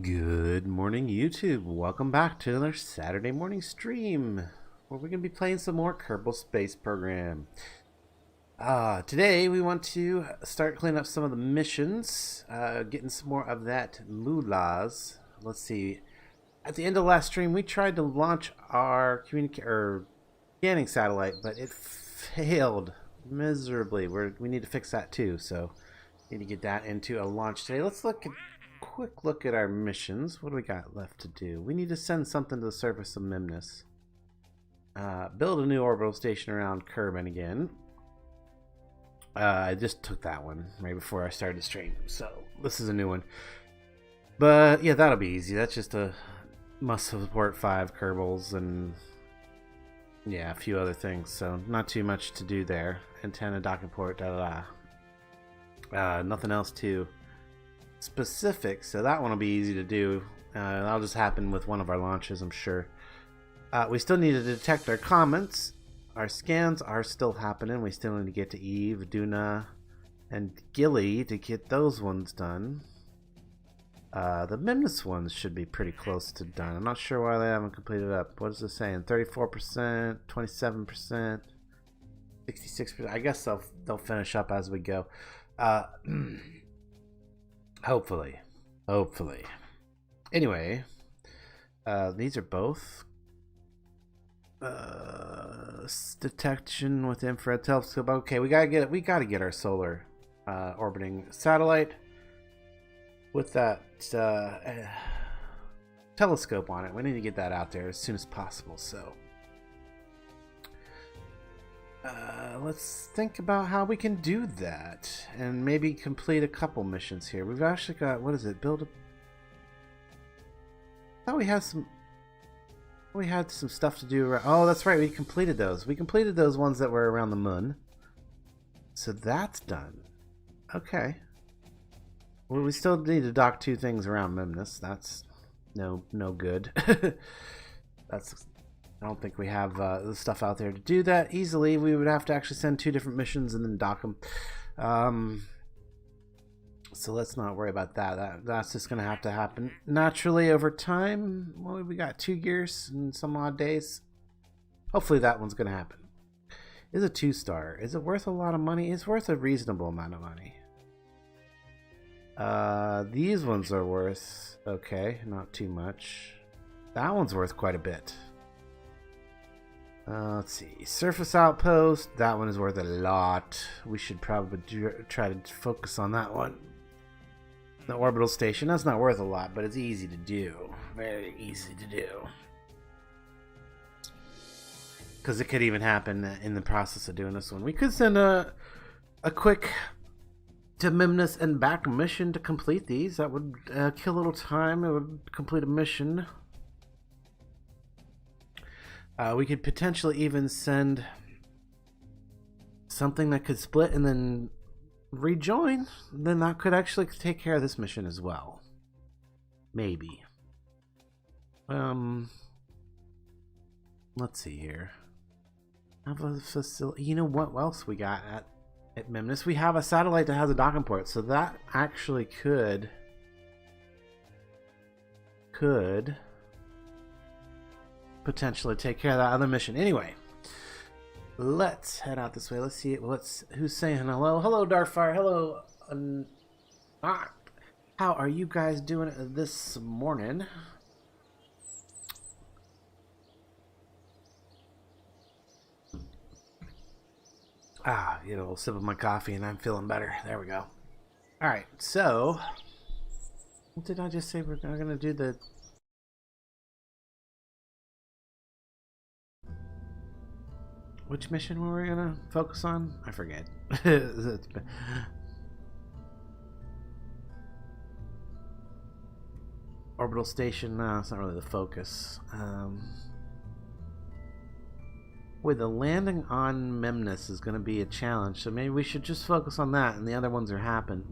Good morning, YouTube. Welcome back to another Saturday morning stream where we're going to be playing some more Kerbal Space Program. Today we want to start cleaning up some of the missions, getting some more of that moolahs. Let's see. At the end of last stream, we tried to launch our scanning satellite, but it failed miserably. We need to fix that too, so need to get that into a launch today. Let's quick look at our missions. What do we got left to do? We need to send something to the surface of Memnus. Build a new orbital station around Kerbin again. I just took that one right before I started the stream, so this is a new one. But yeah, that'll be easy. That's just a must support 5 Kerbals and yeah, a few other things. So not too much to do there. Antenna, docking port, nothing else too specific, so that one will be easy to do. That'll just happen with one of our launches, I'm sure. We still need to detect our comments. Our scans are still happening. We still need to get to Eve, Duna, and Gilly to get those ones done. The Memnus ones should be pretty close to done. I'm not sure why they haven't completed up. What is this saying? 34%, 27%, 66%. I guess they'll finish up as we go. Hopefully. Anyway, these are both detection with infrared telescope. Okay, we gotta get our solar orbiting satellite with that telescope on it. We need to get that out there as soon as possible. So let's think about how we can do that and maybe complete a couple missions here. We've actually got, what is it? I thought we had some stuff to do. Oh, that's right. We completed those. We completed those ones that were around the moon. So that's done. Okay. Well, we still need to dock 2 things around Memnus. That's no good. I don't think we have the stuff out there to do that easily. We would have to actually send 2 different missions and then dock them. So let's not worry about that. That's just going to have to happen naturally over time. Well, we got 2 years and some odd days. Hopefully that one's going to happen. Is a 2-star. Is it worth a lot of money? It's worth a reasonable amount of money. These ones are worth, okay, not too much. That one's worth quite a bit. Let's see. Surface outpost. That one is worth a lot. We should probably try to focus on that one. The orbital station. That's not worth a lot, but it's easy to do. Very easy to do. Because it could even happen in the process of doing this one. We could send a quick to Memnus and back mission to complete these. That would kill a little time. It would complete a mission. We could potentially even send something that could split and then rejoin. Then that could actually take care of this mission as well. Maybe. Let's see here. Have a facility. You know what else we got at Memnus? We have a satellite that has a docking port, so that actually could potentially take care of that other mission. Anyway, let's head out this way. Let's see who's saying hello. Hello, Darkfire. Hello. How are you guys doing this morning? Get a little sip of my coffee and I'm feeling better. There we go. All right. So, what did I just say? We're going to do the which mission were we gonna focus on? I forget. Orbital station, no, it's not really the focus. With the landing on Memnus is gonna be a challenge, so maybe we should just focus on that and the other ones should happen.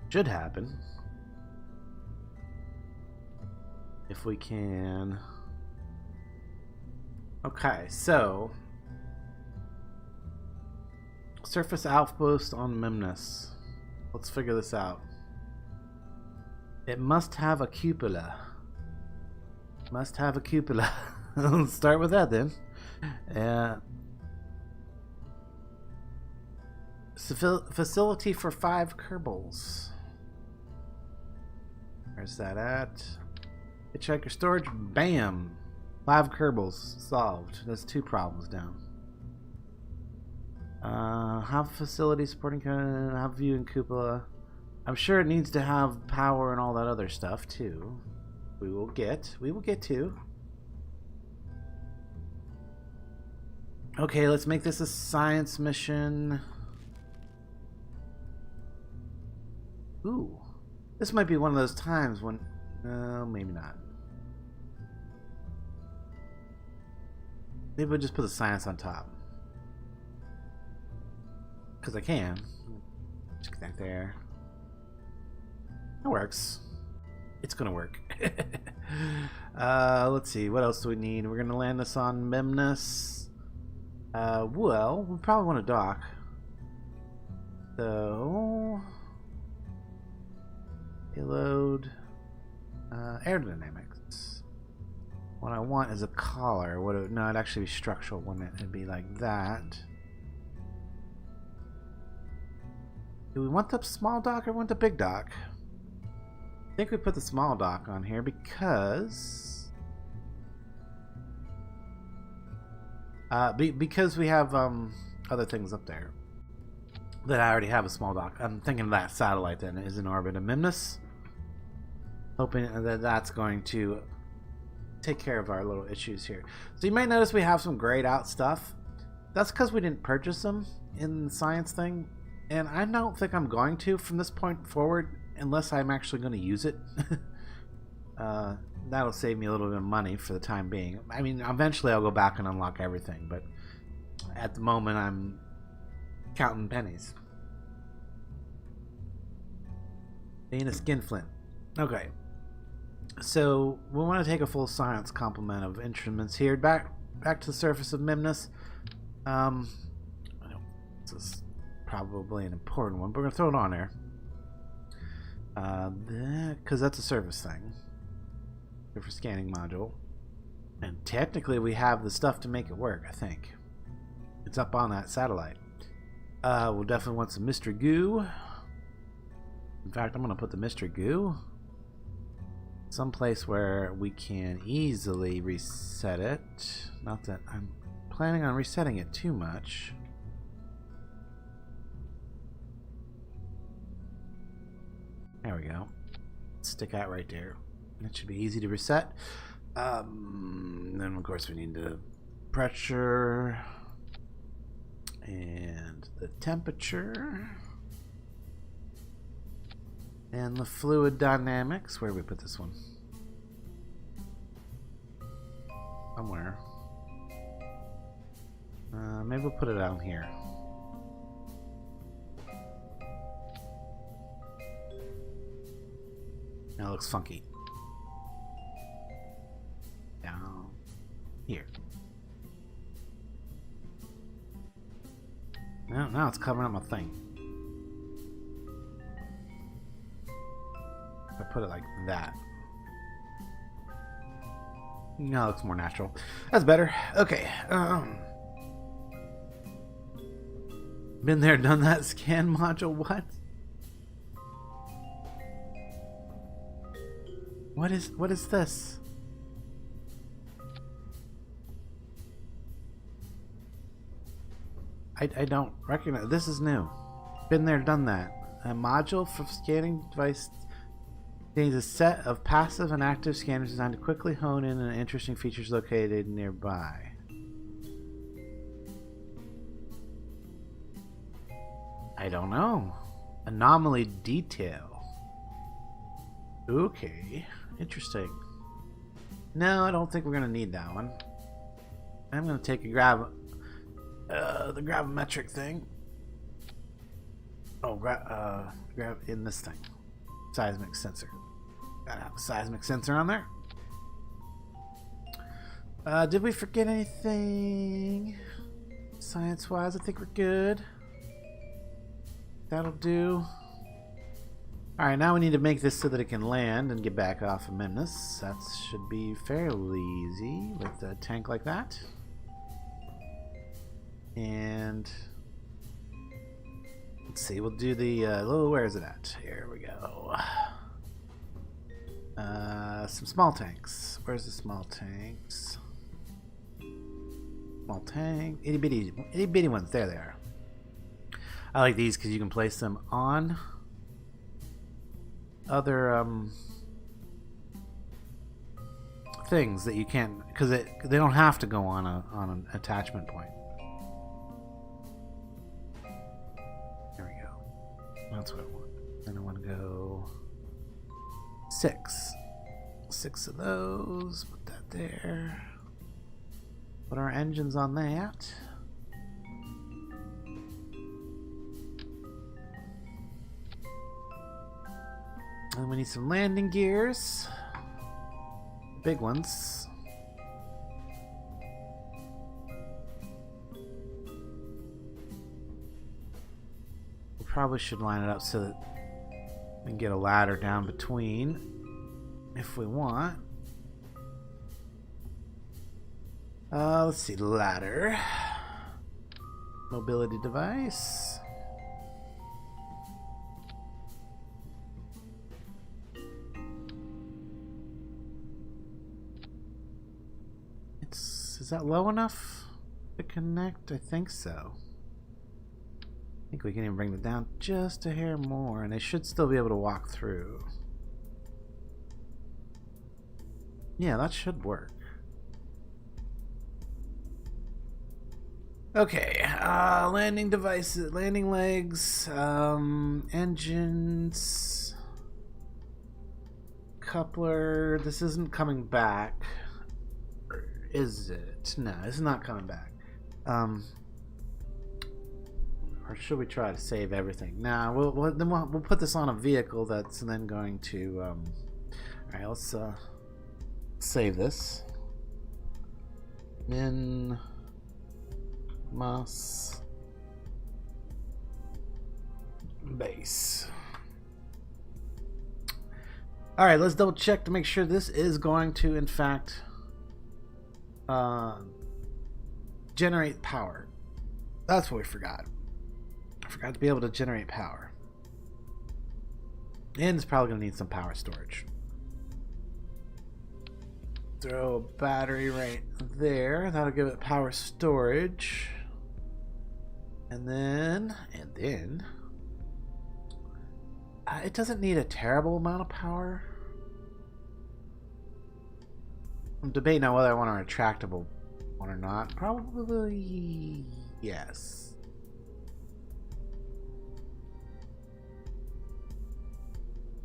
Should happen. If we can. Okay, so surface outpost on Memnus. Let's figure this out. It must have a cupola. Must have a cupola. Let's start with that then. Facility for 5 Kerbals. Where's that at? Hitchhiker storage. Bam! 5 Kerbals solved. That's 2 problems down. Have facility supporting. Have view and cupola. I'm sure it needs to have power and all that other stuff too. We will get to. Okay, let's make this a science mission. Ooh, this might be one of those times when, maybe not. Maybe we'll just put the science on top. Because I can. Just connect there. That works. It's gonna work. Let's see, what else do we need? We're gonna land this on Memnus. Well, we probably want to dock. So, payload, aerodynamics. What I want is a collar. No, it'd actually be structural, wouldn't it? It'd be like that. Do we want the small dock or want the big dock? I think we put the small dock on here because we have other things up there that I already have a small dock. I'm thinking that satellite then is in orbit of Memnus, hoping that that's going to take care of our little issues here. So you might notice we have some grayed out stuff. That's because we didn't purchase them in the science thing, and I don't think I'm going to from this point forward unless I'm actually going to use it. That'll save me a little bit of money for the time being. I mean, eventually I'll go back and unlock everything, but at the moment I'm counting pennies. Being a skinflint. Okay. So we want to take a full science complement of instruments here. Back to the surface of Memnus. This is probably an important one, but we're going to throw it on there. Because that's a surface thing. For scanning module. And technically we have the stuff to make it work, I think. It's up on that satellite. We'll definitely want some mystery goo. In fact, I'm going to put the mystery goo someplace where we can easily reset it. Not that I'm planning on resetting it too much. There we go. Stick out right there. That should be easy to reset. Then of course we need the pressure and the temperature and the fluid dynamics. Where do we put this one? Somewhere. Maybe we'll put it down here. That looks funky. Down here. Now it's covering up my thing. If I put it like that. Now it looks more natural. That's better. Okay. Been there, done that. Scan module. What? What is this? I don't recognize. This is new. Been there, done that. A module for scanning device contains a set of passive and active scanners designed to quickly hone in on interesting features located nearby. I don't know. Anomaly detail. Okay, interesting. No, I don't think we're gonna need that one. I'm gonna take a grab. The gravimetric thing. Oh, grab in this thing. Seismic sensor. Gotta have a seismic sensor on there. Did we forget anything? Science-wise, I think we're good. That'll do. Alright, now we need to make this so that it can land and get back off of Memnus. That should be fairly easy with a tank like that. And let's see, we'll do the where is it at? Here we go. Some small tanks. Where's the small tanks? Small tank, itty bitty ones. There they are. I like these because you can place them on other things that you can't, because they don't have to go on an attachment point. There we go. That's what I want. Then I want to go 6 of those. Put that there. Put our engines on that. And we need some landing gears. Big ones. We probably should line it up so that we can get a ladder down between if we want. Let's see, ladder. Mobility device. Is that low enough to connect? I think so. I think we can even bring it down just a hair more, and they should still be able to walk through. Yeah, that should work. Okay, landing devices, landing legs, engines, coupler. This isn't coming back. Is it? No, it's not coming back. Or should we try to save everything? Nah, we'll put this on a vehicle that's then going to. All right, let's save this. Min Mas base. All right, let's double check to make sure this is going to, in fact, generate power. That's what we forgot. I forgot to be able to generate power. And it's probably going to need some power storage. Throw a battery right there. That'll give it power storage. And then it doesn't need a terrible amount of power. I'm debating on whether I want a retractable one or not. Probably yes.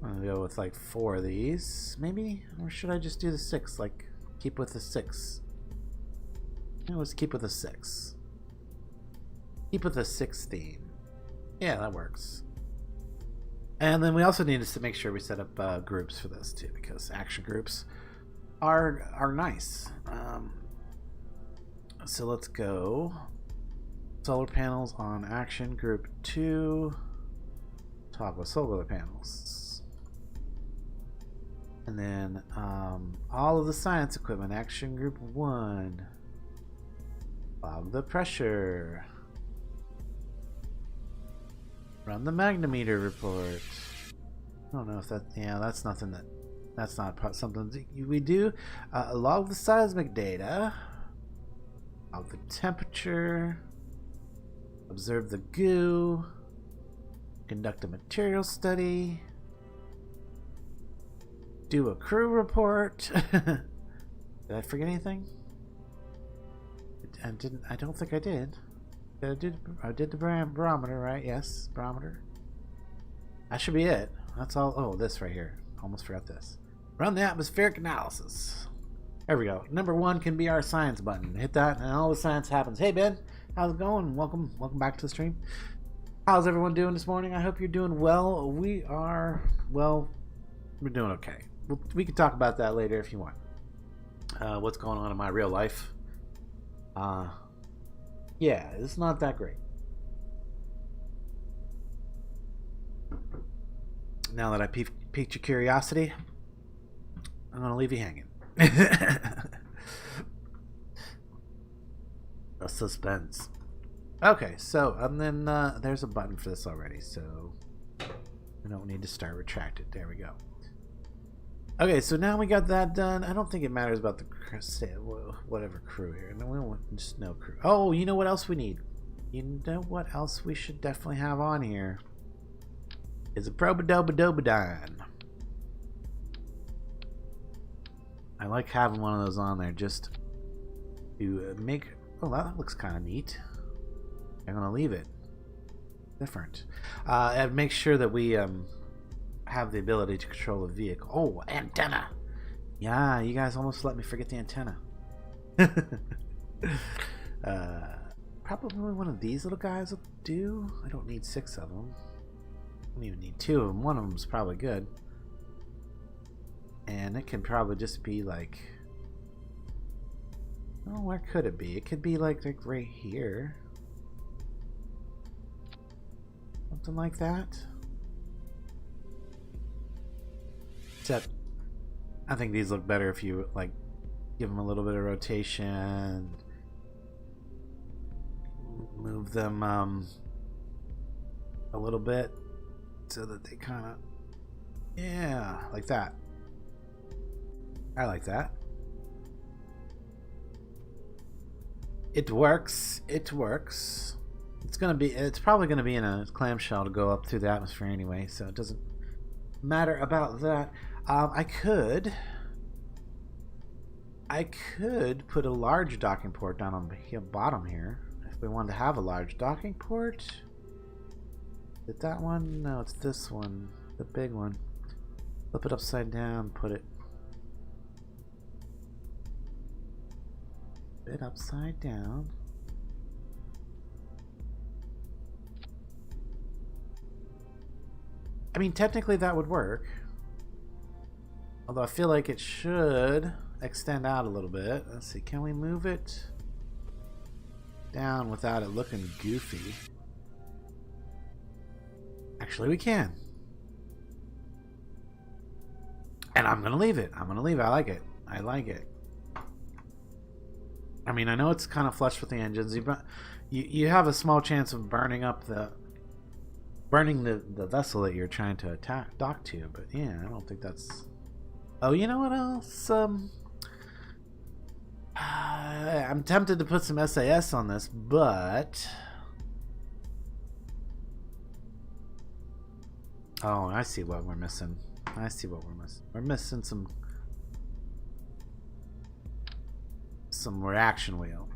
I'm gonna go with like 4 of these, maybe? Or should I just do the 6? Like, keep with the 6. Yeah, let's keep with the 6. Keep with the 6 theme. Yeah, that works. And then we also need to make sure we set up groups for this too, because action groups are nice. So let's go solar panels on action group 2. Toggle solar panels. And then all of the science equipment, action group 1. Log the pressure. Run the magnometer report. I don't know if that, yeah, that's nothing that, that's not something we do. Log the seismic data. Log the temperature. Observe the goo. Conduct a material study. Do a crew report. Did I forget anything? I don't think I did. I did the barometer, right? Yes, barometer. That should be it. That's all. Oh, this right here. Almost forgot this. Run the atmospheric analysis. There we go. Number 1 can be our science button. Hit that, and all the science happens. Hey Ben, how's it going? Welcome back to the stream. How's everyone doing this morning? I hope you're doing well. We are, well, we're doing okay. We can talk about that later if you want. What's going on in my real life? Yeah, it's not that great. Now that I piqued your curiosity, I'm gonna leave you hanging. A suspense. Okay, so and then there's a button for this already, so we don't need to start retracted. There we go. Okay, so now we got that done. I don't think it matters about the whatever crew here. No, we don't want just no crew. Oh, you know what else we need? You know what else we should definitely have on here? Is a Probodobadobadine. I like having one of those on there just to make... Oh, that looks kind of neat. I'm going to leave it different. And make sure that we have the ability to control a vehicle. Oh, antenna! Yeah, you guys almost let me forget the antenna. Probably one of these little guys will do. I don't need 6 of them. I don't even need 2 of them. One of them is probably good. And it can probably just be like... Oh, where could it be? It could be like right here. Something like that. Except, I think these look better if you like give them a little bit of rotation. Move them a little bit so that they kind of, yeah, like that. I like that. It works. It works. It's probably gonna be in a clamshell to go up through the atmosphere anyway, so it doesn't matter about that. I could put a large docking port down on the bottom here if we wanted to have a large docking port. Is it that one? No, it's this one, the big one. Flip it upside down, put it upside down. I mean, technically that would work. Although I feel like it should extend out a little bit. Let's see, can we move it down without it looking goofy? Actually, we can. And I'm gonna leave it. I'm gonna leave it. I like it. I like it. I mean, I know it's kind of flush with the engines. You have a small chance of burning the vessel that you're trying to dock to, but yeah, I don't think that's... Oh, you know what else? I'm tempted to put some SAS on this, but... Oh, I see what we're missing. I see what we're missing. We're missing some reaction wheel.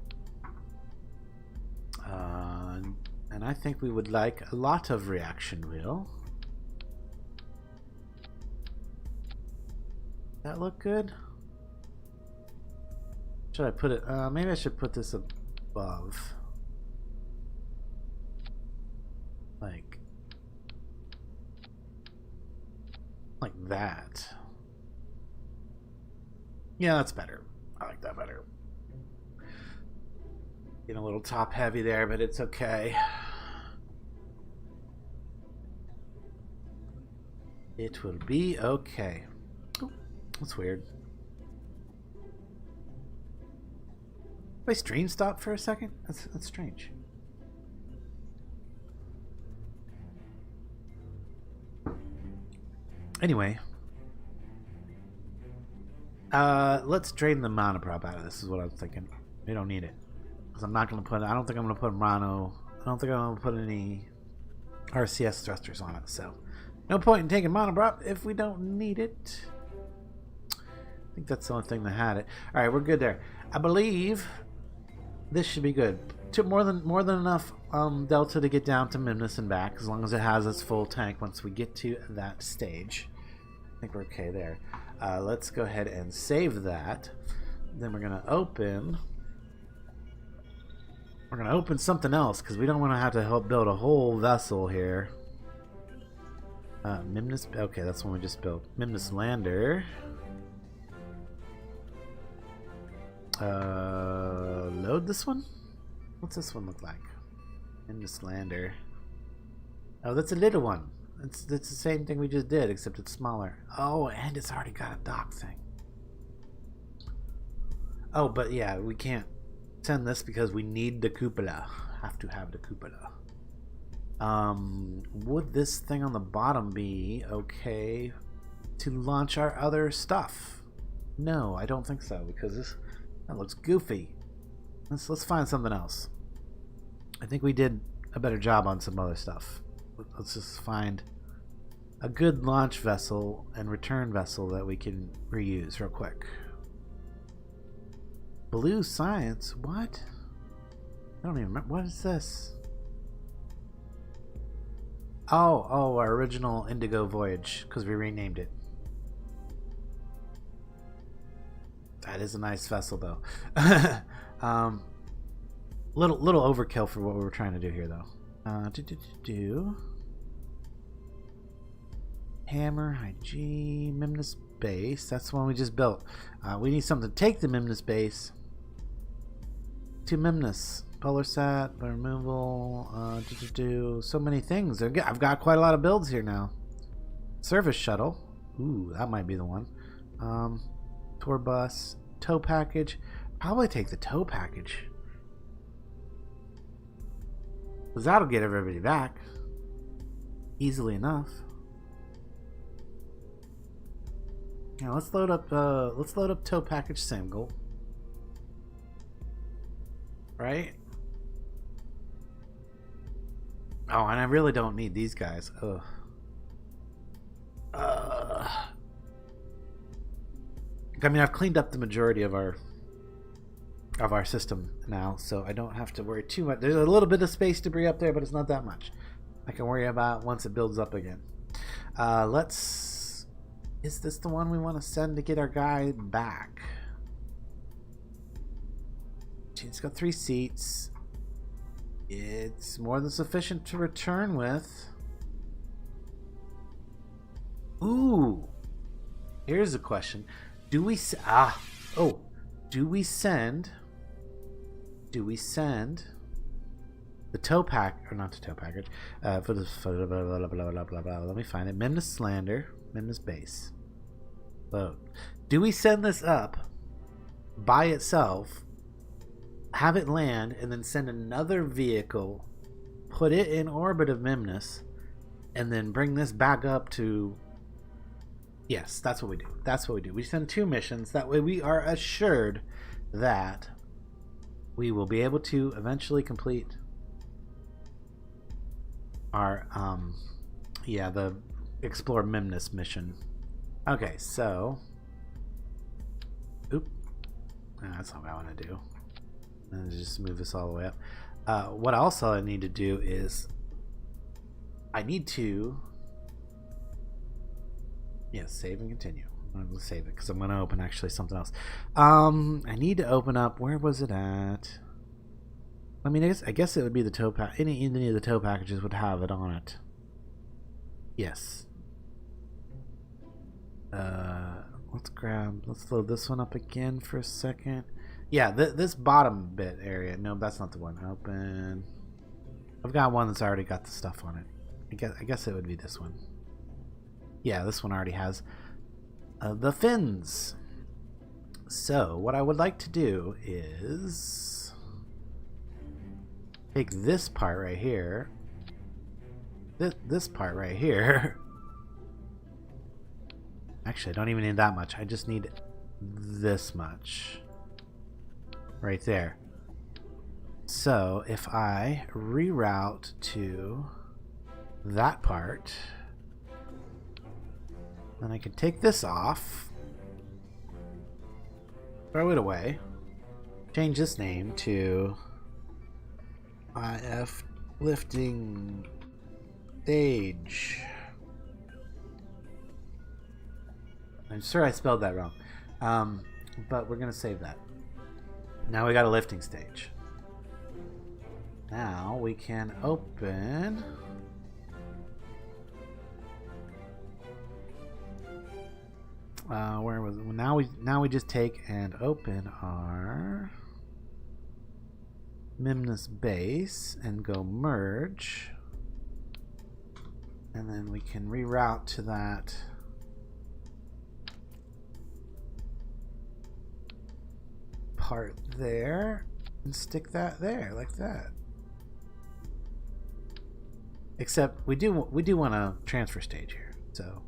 And I think we would like a lot of reaction wheel. That look good? Should I put it? Maybe I should put this above. Like that. Yeah, that's better. I like that better. Getting a little top heavy there, but it's okay. It will be okay. Oh, that's weird. My stream stopped for a second? That's strange. Anyway. Let's drain the monoprop out of this, is what I was thinking. We don't need it. Because I'm not going to put... I don't think I'm going to put mono... I don't think I'm going to put any RCS thrusters on it, so... No point in taking monoprop if we don't need it. I think that's the only thing that had it. Alright, we're good there. I believe this should be good. More than enough delta to get down to Mimnus and back, as long as it has its full tank once we get to that stage. I think we're okay there. Let's go ahead and save that. Then we're going to open... We're going to open something else, because we don't want to have to help build a whole vessel here. Mimnus... Okay, that's one we just built. Mimnus Lander. Load this one? What's this one look like? Mimnus Lander. Oh, that's a little one. It's the same thing we just did, except it's smaller. Oh, and it's already got a dock thing. Oh, but yeah, we can't send this because we need the cupola. Have to have the cupola. Would this thing on the bottom be okay to launch our other stuff? No, I don't think so, because that looks goofy. Let's find something else. I think we did a better job on some other stuff. Let's just find a good launch vessel and return vessel that we can reuse real quick. Blue Science? What? I don't even remember. What is this? Oh, our original Indigo Voyage, because we renamed it. That is a nice vessel, though. Little overkill for what we were trying to do here, though. Hammer, IG, Mimnus Base. That's the one we just built. We need something to take the Mimnus Base to Mimnus. Polar Sat, removal, so many things. I've got quite a lot of builds here now. Service Shuttle. Ooh, that might be the one. Tour Bus. Tow Package. Probably take the Tow Package. Because that'll get everybody back. Easily enough. Now let's load up Tow Package single. Right? Oh, and I really don't need these guys. Ugh. I mean, I've cleaned up the majority of our system now, so I don't have to worry too much. There's a little bit of space debris up there, but it's not that much. I can worry about once it builds up again. Is this the one we want to send to get our guy back? It's got 3 seats. It's more than sufficient to return with. Ooh. Here's a question. Do we send the tow pack, or not the tow package, for the blah, blah, blah, let me find it. Mimnus Lander, Mimnus Base. Load. Do we send this up by itself, have it land, and then send another vehicle, put it in orbit of Mimnus, and then bring this back up to... Yes, that's what we do. That's what we do. We send 2 missions. That way we are assured that we will be able to eventually complete our, the Explore Mimnus mission. Okay, so... Oop. That's not what I want to do. And just move this all the way up. What also I need to do is I need to save and continue. I'm going to save it because I'm going to open actually something else. I need to open up, where was it at? I mean, I guess it would be the tow pack. Any of the tow packages would have it on it. Yes. Let's load this one up again for a second. Yeah, this bottom bit area. No, that's not the one. Open. I've got one that's already got the stuff on it. I guess it would be this one. Yeah, this one already has the fins. So, what I would like to do is take this part right here. This part right here. Actually, I don't even need that much. I just need this much. Right there. So if I reroute to that part, then I can take this off, throw it away, change this name to IF Lifting Stage. I'm sure I spelled that wrong, but we're gonna save that. Now we got a lifting stage. Now we can open where was it? Now we just take and open our Mimnus Base and go merge. And then we can reroute to that part there and stick that there like that. Except we do want a transfer stage here. So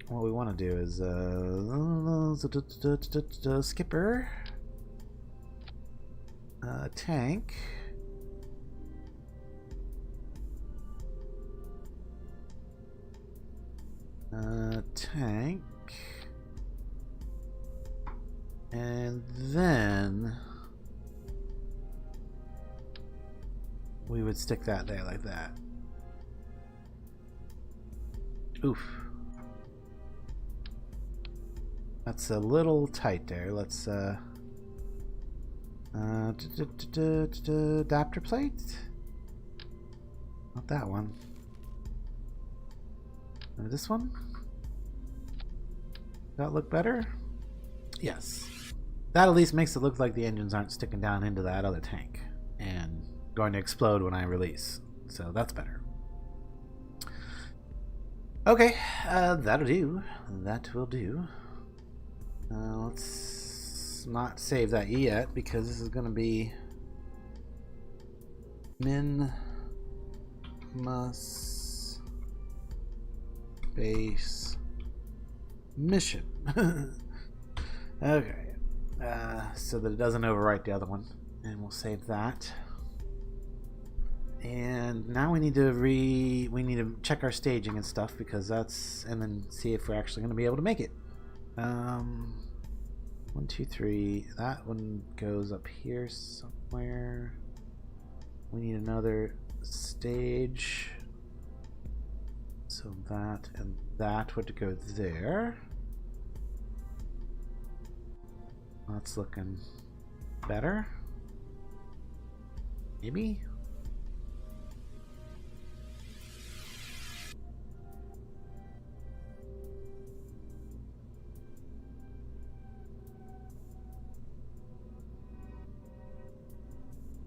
what we want to do is skipper, tank, tank, and then we would stick that there like that. Oof. That's a little tight there. Let's adapter plate? Not that one. This one? Does that look better? Yes. That at least makes it look like the engines aren't sticking down into that other tank and going to explode when I release. So that's better. Okay, that'll do. That will do. Let's not save that yet because this is going to be Space mission. Okay, so that it doesn't overwrite the other one, and we'll save that. And now we need to check our staging and stuff because that's, and then see if we're actually going to be able to make it. 1, 2, 3. That one goes up here somewhere. We need another stage. So that and that would go there. That's looking better. Maybe.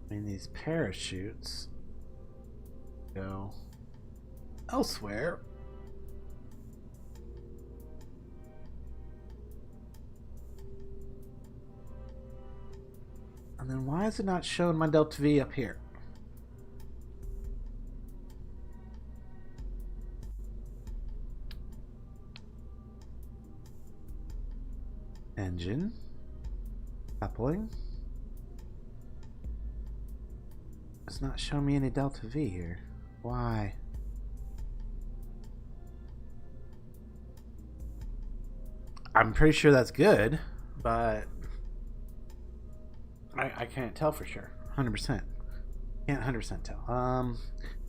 I mean, these parachutes go elsewhere. And then why is it not showing my Delta V up here? Engine. Coupling. It's not showing me any Delta V here. Why? I'm pretty sure that's good, but I can't tell for sure. 100%. Can't 100% tell.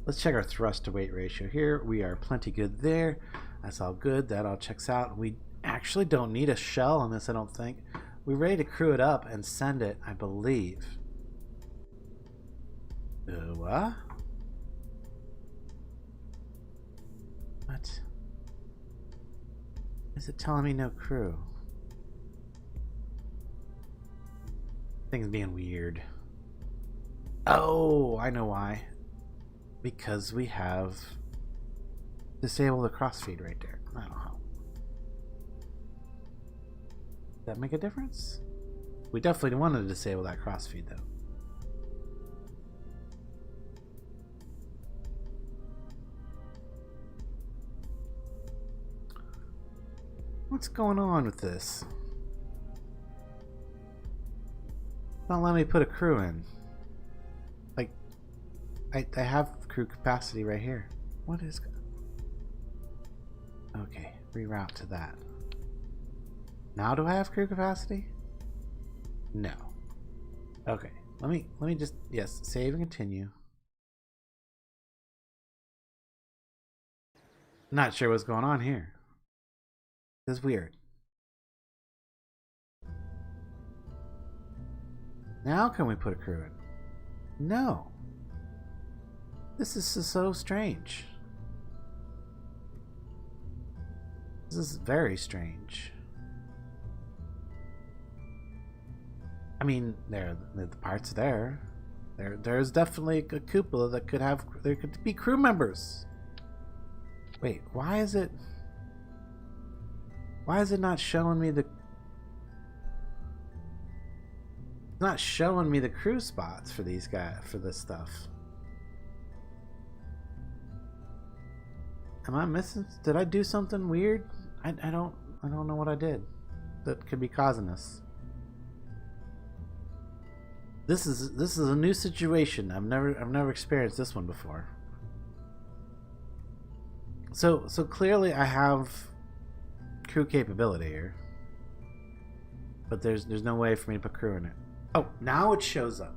Let's check our thrust to weight ratio here. We are plenty good there. That's all good. That all checks out. We actually don't need a shell on this, I don't think. We're ready to crew it up and send it, I believe. What? What? Is it telling me no crew? Things being weird. Oh, I know why. Because we have disabled the crossfeed right there. I don't know. Does that make a difference? We definitely want to disable that crossfeed though. What's going on with this? Don't let me put a crew in. Like, I have crew capacity right here. What is... Okay, reroute to that. Now do I have crew capacity? No. Okay, let me just, yes, save and continue. Not sure what's going on here. This is weird. Now can we put a crew in? No. This is so strange. This is very strange. I mean, the parts there. There's definitely a cupola that could have, there could be crew members. Wait, why is it not showing me the... It's not showing me the crew spots for these guys, for this stuff. Am I missing? Did I do something weird? I don't know what I did that could be causing this. This is a new situation. I've never experienced this one before. So clearly I have crew capability here, but there's no way for me to put crew in it. Oh, now it shows up.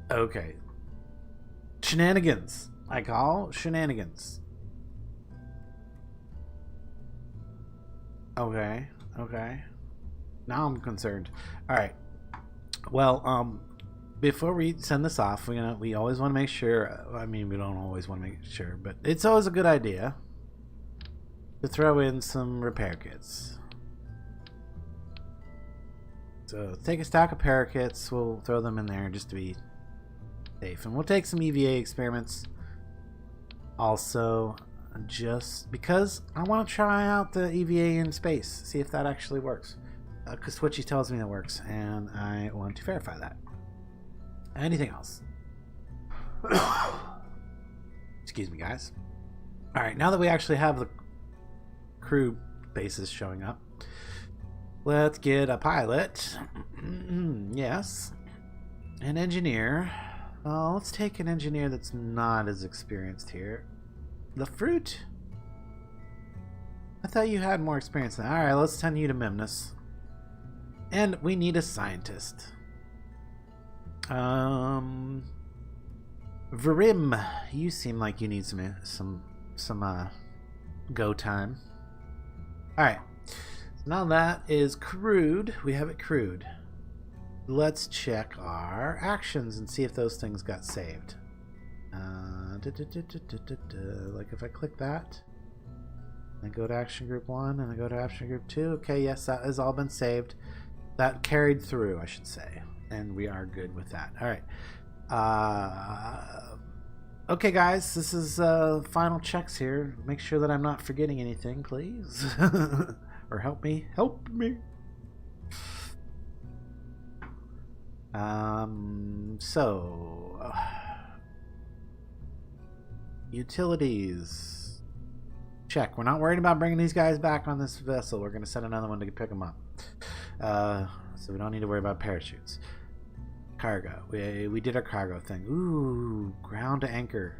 Okay. Shenanigans. I call shenanigans. Okay. Now I'm concerned. All right. Well, before we send this off, we always want to make sure. I mean, we don't always want to make sure, but it's always a good idea to throw in some repair kits. So take a stack of repair kits. We'll throw them in there just to be safe, and we'll take some EVA experiments. Also, just because I want to try out the EVA in space, see if that actually works. Because Twitchy tells me that works, and I want to verify that. Anything else? Excuse me, guys. Alright, now that we actually have the crew bases showing up, let's get a pilot. Yes. An engineer. Let's take an engineer that's not as experienced here. The fruit? I thought you had more experience than that. Alright, let's send you to Memnus. And we need a scientist. Varim, you seem like you need some go time. Alright. So now that is crewed. We have it crewed. Let's check our actions and see if those things got saved. Like if I click that, I go to action group 1 and I go to action group 2. Okay, yes, that has all been saved. That carried through, I should say, and we are good with that. All right. Okay, guys, this is final checks here. Make sure that I'm not forgetting anything, please, or help me. So utilities check. We're not worried about bringing these guys back on this vessel. We're going to send another one to pick them up. So we don't need to worry about parachutes. Cargo. We did our cargo thing. Ooh, ground to anchor.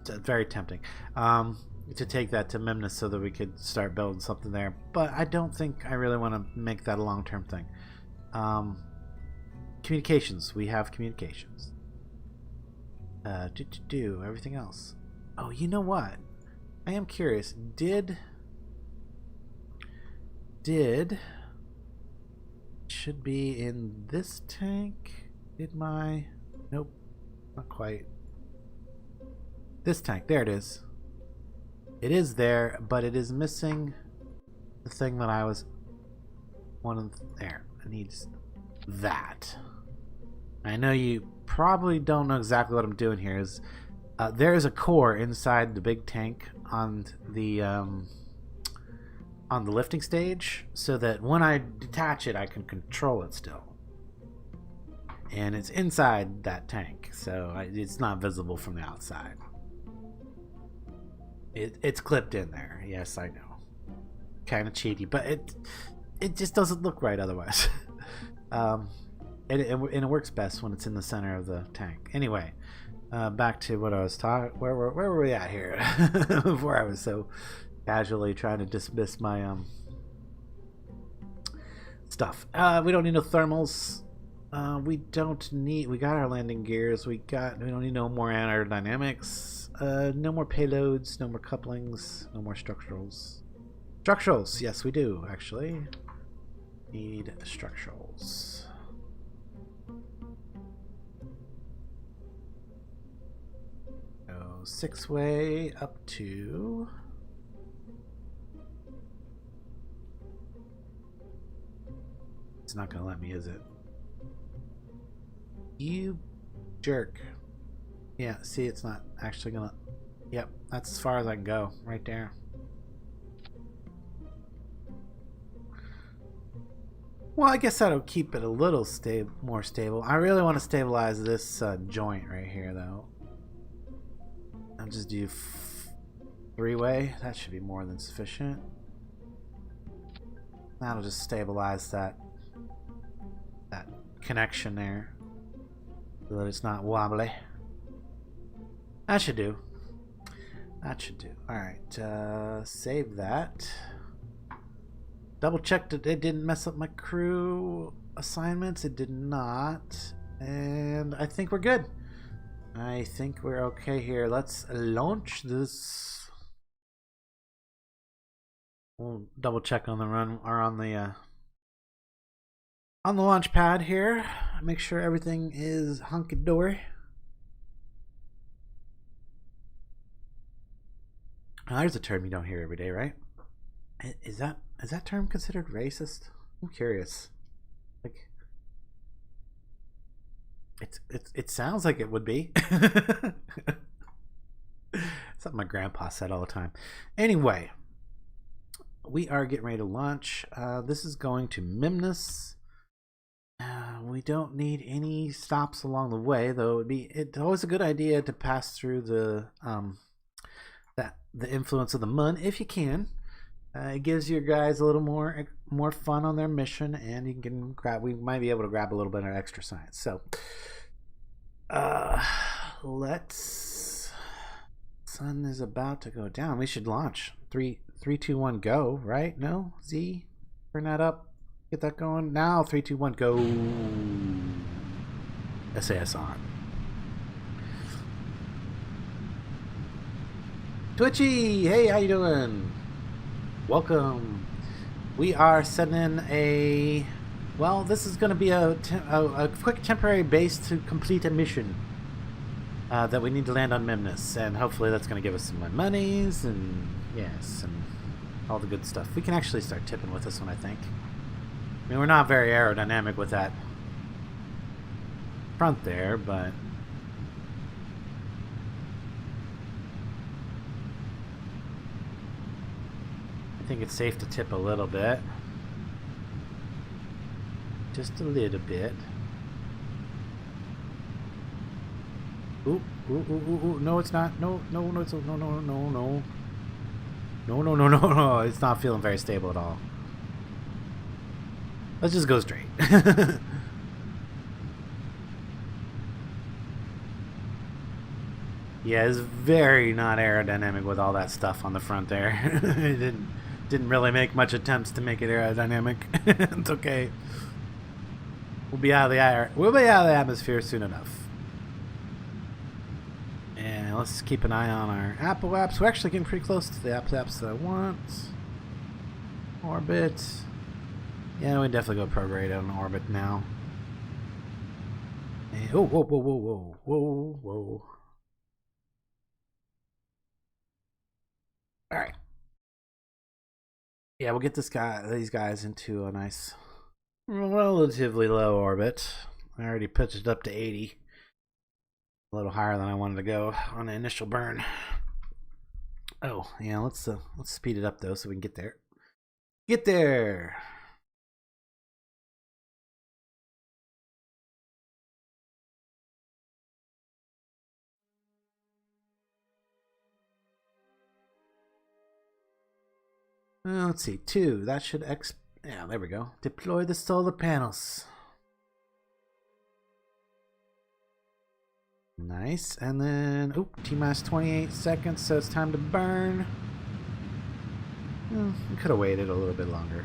It's very tempting to take that to Memnus so that we could start building something there. But I don't think I really want to make that a long-term thing. Communications. We have communications. Everything else. Oh, you know what? I am curious. Did should be in this tank? Nope, not quite. This tank. There it is. It is there, but it is missing the thing that I was there. It needs that. I know you probably don't know exactly what I'm doing here. There is a core inside the big tank on the lifting stage, so that when I detach it, I can control it still. And it's inside that tank, so it's not visible from the outside. It's clipped in there. Yes, I know. Kind of cheaty, but it just doesn't look right otherwise. And it works best when it's in the center of the tank. Anyway, back to what I was talking. Where were we at here? Before I was so casually trying to dismiss my stuff. We don't need no thermals. We got our landing gears. We don't need no more aerodynamics. No more payloads, no more couplings, no more structurals. Structurals, yes we do actually. Need structurals. So 6-way up to It's not gonna let me, is it? You jerk. Yeah, see, it's not actually gonna... Yep, that's as far as I can go, right there. Well, I guess that'll keep it a little more stable. I really want to stabilize this joint right here, though. I'll just do three-way. That should be more than sufficient. That'll just stabilize that connection there, so that it's not wobbly. That should do. That should do. Alright, save that. Double check that it didn't mess up my crew assignments. It did not. And I think we're good. I think we're okay here. Let's launch this. We'll double check on the run, or on the launch pad here. Make sure everything is hunky-dory. Now, there's a term you don't hear every day, right? Is that term considered racist? I'm curious. Like, it sounds like it would be. Something my grandpa said all the time. Anyway, we are getting ready to launch. This is going to Mimnus. We don't need any stops along the way, though. It's always a good idea to pass through the influence of the Mun if you can. It gives your guys a little more fun on their mission, and you can grab. We might be able to grab a little bit of extra science. So, let's. Sun is about to go down. We should launch. 3, 2, 1, go. Right? No, Z. Turn that up. Get that going now. 3, 2, 1, go. SAS on. Twitchy, hey, how you doing? Welcome. We are setting in this is going to be a quick temporary base to complete a mission that we need to land on Memnus, and hopefully that's going to give us some more monies and yes, and all the good stuff. We can actually start tipping with this one, I think. I mean, we're not very aerodynamic with that front there, but I think it's safe to tip a little bit. Just a little bit. Ooh, ooh, ooh, ooh, ooh. No, it's not. No, no, no, no, no, no, no, no. No, no, no, no, no. It's not feeling very stable at all. Let's just go straight. Yeah, it's very not aerodynamic with all that stuff on the front there. It didn't really make much attempts to make it aerodynamic. It's okay. We'll be out of the atmosphere soon enough. And let's keep an eye on our Apple apps. We're actually getting pretty close to the Apple apps that I want. Orbit. Yeah, we definitely go prograde on orbit now. And, oh, whoa, whoa, whoa, whoa, whoa, whoa. All right. Yeah, we'll get these guys into a nice, relatively low orbit. I already pitched it up to 80. A little higher than I wanted to go on the initial burn. Oh, yeah, let's speed it up though so we can get there. Get there. Let's see, 2. That should yeah, there we go. Deploy the solar panels. Nice, and then T-minus 28 seconds, so it's time to burn. We could have waited a little bit longer.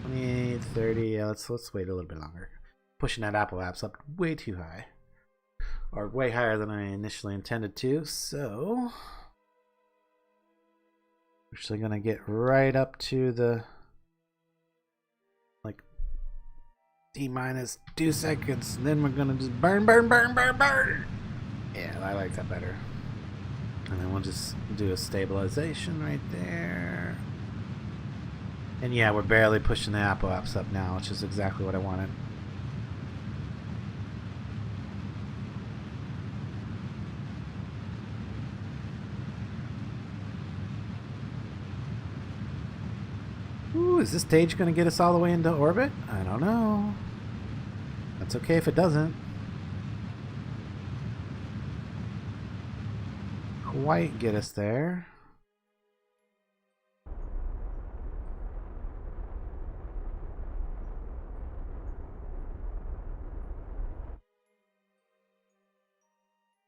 28, 30. Yeah, let's wait a little bit longer. Pushing that Apple apps up way too high, or way higher than I initially intended to. So we're actually gonna get right up to the T-minus 2 seconds, and then we're gonna just burn. Yeah, I like that better. And then we'll just do a stabilization right there. And yeah, we're barely pushing the Apple apps up now, which is exactly what I wanted. Ooh, is this stage going to get us all the way into orbit? I don't know. That's okay if it doesn't. Quite get us there.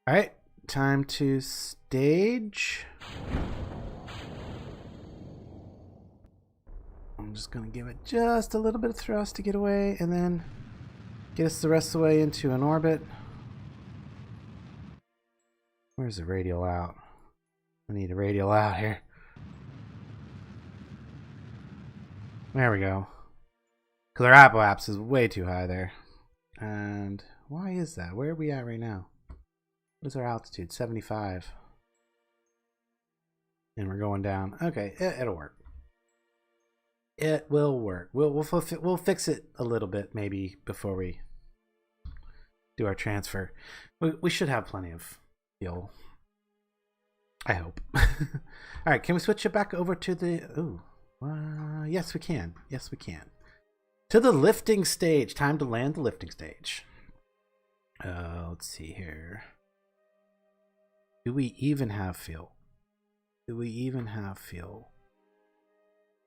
All right, time to stage. I'm just going to give it just a little bit of thrust to get away and then get us the rest of the way into an orbit. Where's the radial out? I need a radial out here. There we go. Because our apoapse is way too high there. And why is that? Where are we at right now? What is our altitude? 75. And we're going down. Okay, it'll work. It will work. We'll fix it a little bit maybe before we do our transfer. We should have plenty of fuel. I hope. All right, can we switch it back over to the... Ooh. Yes, we can. Yes, we can. To the lifting stage. Time to land the lifting stage. Let's see here. Do we even have fuel? Do we even have fuel?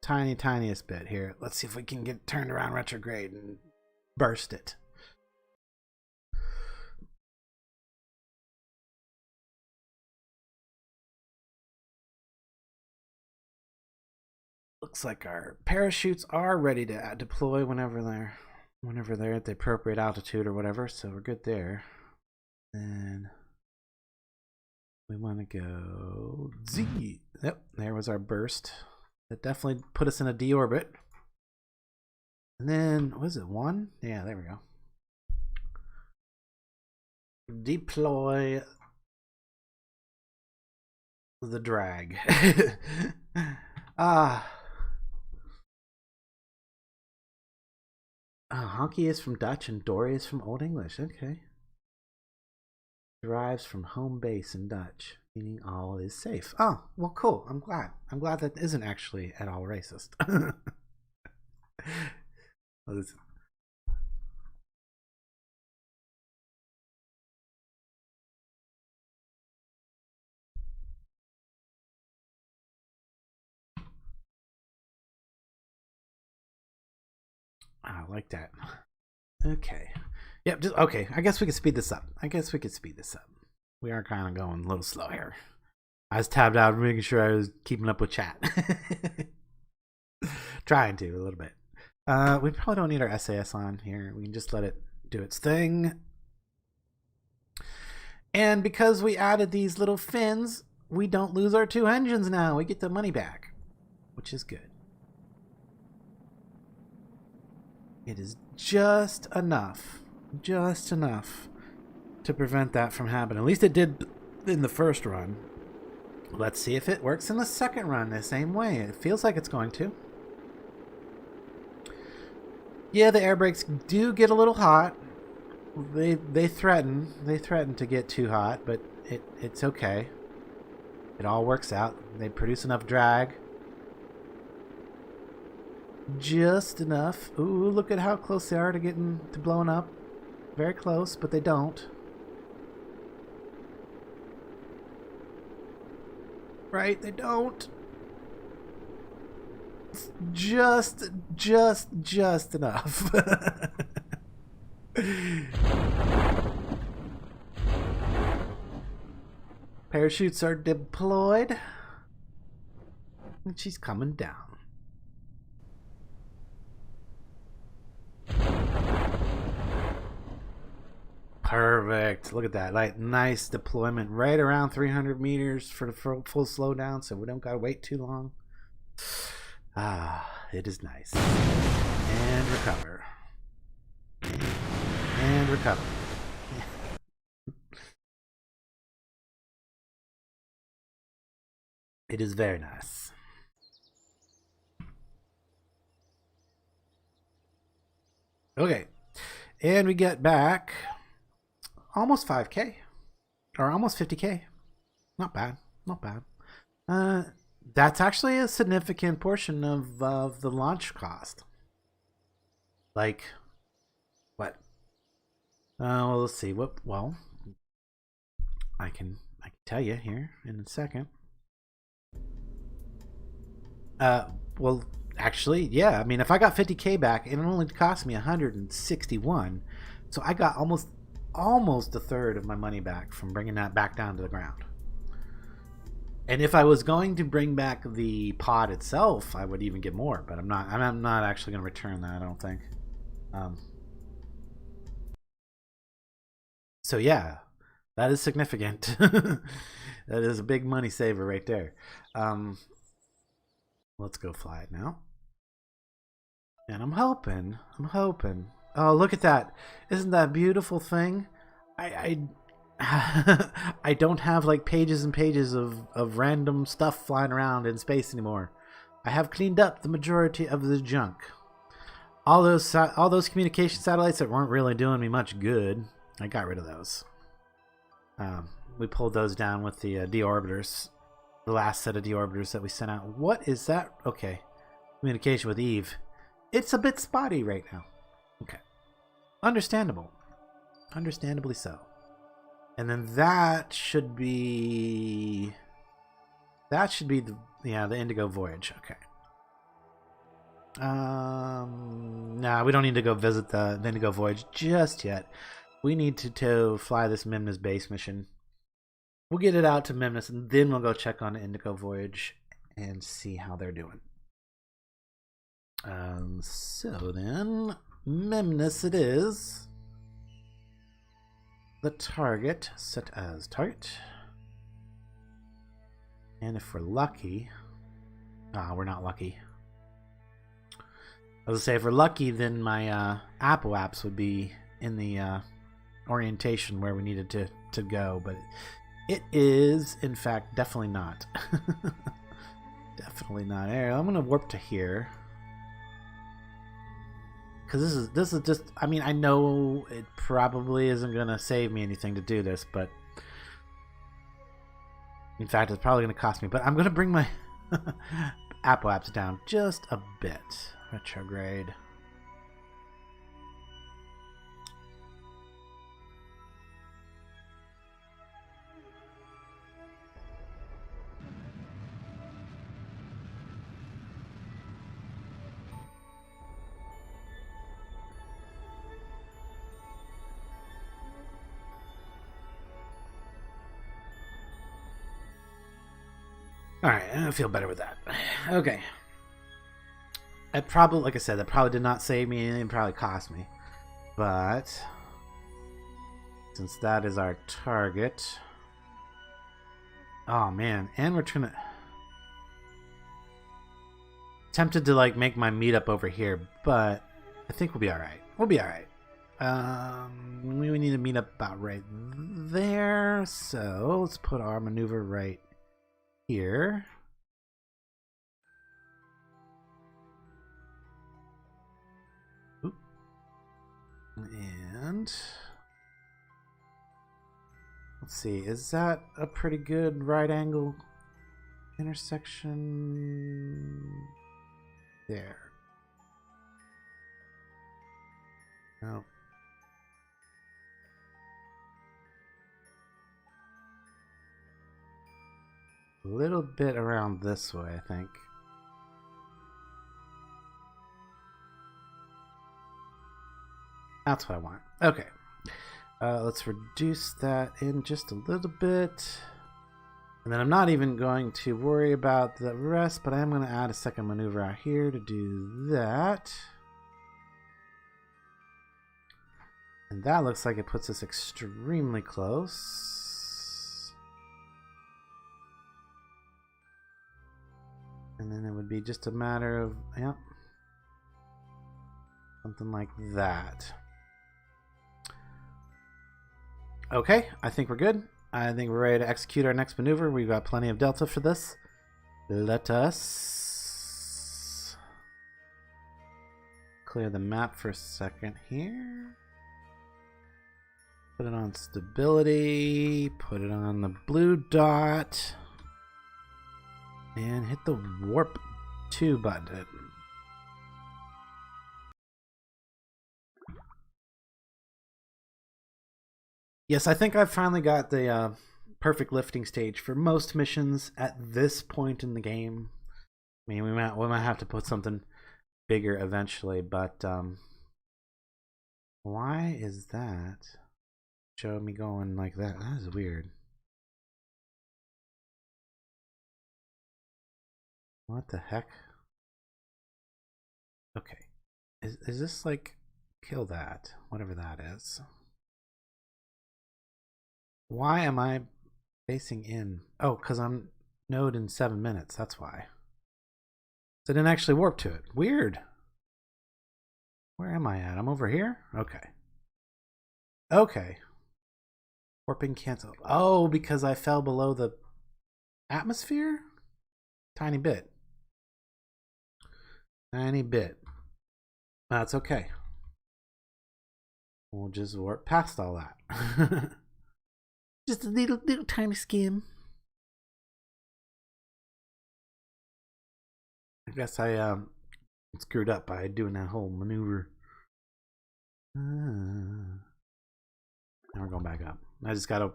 Tiniest bit here. Let's see if we can get turned around retrograde and burst it. Looks like our parachutes are ready to deploy whenever they're at the appropriate altitude or whatever, so we're good there. And we want to go Z. Yep, there was our burst. That definitely put us in a D orbit. And then, was it 1? Yeah, there we go. Deploy the drag. Honky is from Dutch and Dory is from Old English. Okay. Derives from home base in Dutch, meaning all is safe. Oh, well, cool. I'm glad. I'm glad that isn't actually at all racist. I like that. Okay. Yep, just okay. I guess we could speed this up. We are kind of going a little slow here. I was tabbed out making sure I was keeping up with chat. Trying to a little bit. We probably don't need our SAS on here. We can just let it do its thing. And because we added these little fins, we don't lose our 2 engines now. We get the money back, which is good. It is just enough to prevent that from happening. At least it did in the first run. Let's see if it works in the second run the same way. It feels like it's going to. Yeah, the air brakes do get a little hot. They threaten to get too hot, but it's okay. It all works out. They produce enough drag. Just enough. Ooh, look at how close they are to getting to blowing up. Very close, but they don't. Right, they don't. It's just enough. Parachutes are deployed. And she's coming down. Perfect. Look at that. Like, nice deployment right around 300 meters for the full slowdown, so we don't gotta wait too long. It is nice. And recover. And recover. It is very nice. Okay. And we get back almost 5K. Or almost 50K. Not bad. Not bad. That's actually a significant portion of the launch cost. Like, what? Well, let's see. What? Well, I can tell you here in a second. Uh, well, actually, yeah. I mean, if I got 50K back, it only cost me 161, so I got almost a third of my money back from bringing that back down to the ground. And if I was going to bring back the pod itself, I would even get more. But I'm not. I'm not actually going to return that. I don't think. Um, so yeah, that is significant. That is a big money saver right there. Um, let's go fly it now. And I'm hoping. I'm hoping. Oh, look at that! Isn't that a beautiful thing? I don't have like pages and pages of random stuff flying around in space anymore. I have cleaned up the majority of the junk. All those communication satellites that weren't really doing me much good, I got rid of those. We pulled those down with the deorbiters, the last set of deorbiters that we sent out. What is that? Okay, communication with Eve. It's a bit spotty right now. Okay, understandable, understandably so. And then that should be the Indigo Voyage. Okay. Nah, we don't need to go visit the Indigo Voyage just yet. We need to fly this Memnus base mission. We'll get it out to Memnus, and then we'll go check on the Indigo Voyage and see how they're doing. So then, Memnus it is. The target, set as target. And if we're lucky... we're not lucky. I was going to say, if we're lucky, then my Apple apps would be in the orientation where we needed to go, but it is, in fact, definitely not. Definitely not. I'm going to warp to here. Because this is just, I mean, I know it probably isn't going to save me anything to do this, but in fact, it's probably going to cost me. But I'm going to bring my Apple apps down just a bit. Retrograde. Alright, I feel better with that. Okay. It probably, like I said, that probably did not save me and it probably cost me. But since that is our target. Oh man, and we're trying to tempted to like make my meetup over here, but I think we'll be alright. We'll be alright. We need to meet up about right there. So let's put our maneuver right here. Oop. And let's see, is that a pretty good right angle intersection? There. No. A little bit around this way, I think. That's what I want. Okay. Let's reduce that in just a little bit. And then I'm not even going to worry about the rest, but I am going to add a second maneuver out here to do that. And that looks like it puts us extremely close. And then it would be just a matter of, yep, something like that. Okay, I think we're good. I think we're ready to execute our next maneuver. We've got plenty of delta for this. Let us clear the map for a second here. Put it on stability. Put it on the blue dot. And hit the warp 2 button. Yes, I think I've finally got the perfect lifting stage for most missions at this point in the game. I mean, we might have to put something bigger eventually, but why is that showing me going like that? That is weird. What the heck? Okay. Is this like kill that? Whatever that is. Why am I facing in? Oh, because I'm node in 7 minutes. That's why. So I didn't actually warp to it. Weird. Where am I at? I'm over here? Okay. Okay. Warping canceled. Oh, because I fell below the atmosphere? Tiny bit. Tiny bit. That's okay. We'll just warp past all that. Just a little tiny skim. I guess I screwed up by doing that whole maneuver. Now we're going back up. I just gotta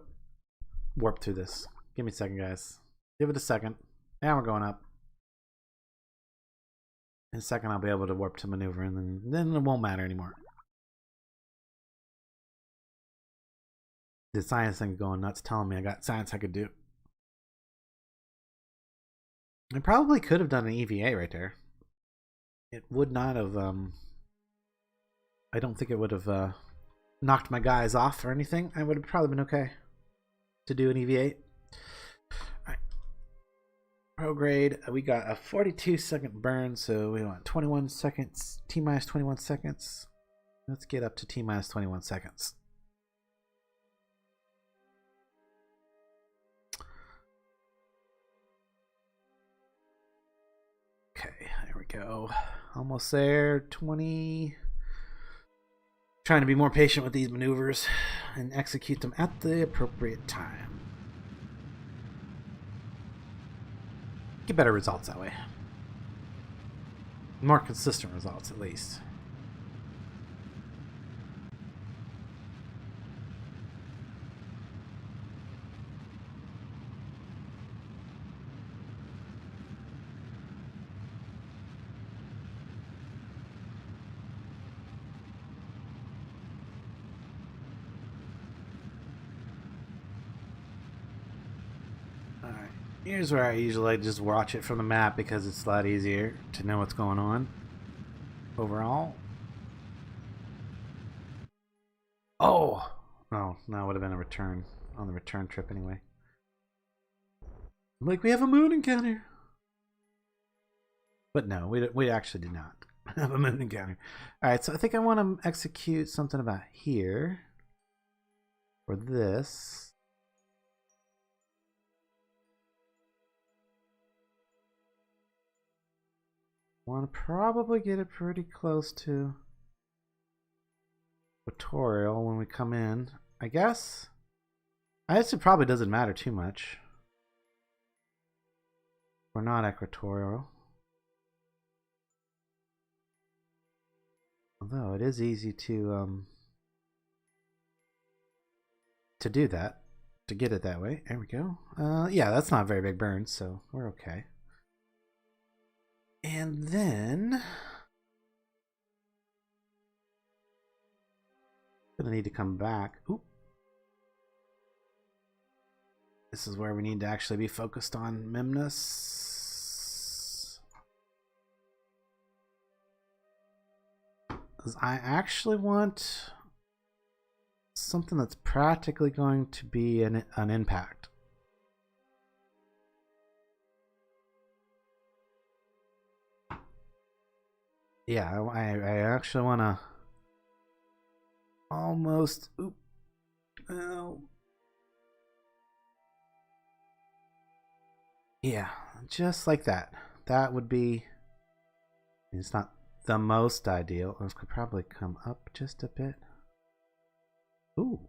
warp through this. Give me a second, guys. Give it a second. Now we're going up. In a second, I'll be able to warp to maneuver, and then it won't matter anymore. The science thing going nuts, telling me I got science I could do. I probably could have done an EVA right there. It would not have. I don't think it would have knocked my guys off or anything. I would have probably been okay to do an EVA. Alright. Prograde. We got a 42-second burn, so we want 21 seconds. T-minus 21 seconds. Let's get up to T-minus 21 seconds. Okay, there we go. Almost there. 20. Trying to be more patient with these maneuvers and execute them at the appropriate time. Get better results that way. More consistent results, at least. Here's where I usually just watch it from the map because it's a lot easier to know what's going on overall. Oh! No, that would have been a return on the return trip anyway. I'm like, we have a moon encounter! But no, we actually did not have a moon encounter. Alright, so I think I want to execute something about here. For this. Want to probably get it pretty close to equatorial when we come in, I guess. I guess it probably doesn't matter too much. We're not equatorial. Although it is easy to do that, to get it that way. There we go. Yeah, that's not a very big burn, so we're okay. And then gonna need to come back. Oop. This is where we need to actually be focused on Memnus. I actually want something that's practically going to be an impact. Yeah, I actually want to almost. Oop. Oh. Yeah, just like that. That would be. It's not the most ideal. It could probably come up just a bit. Ooh.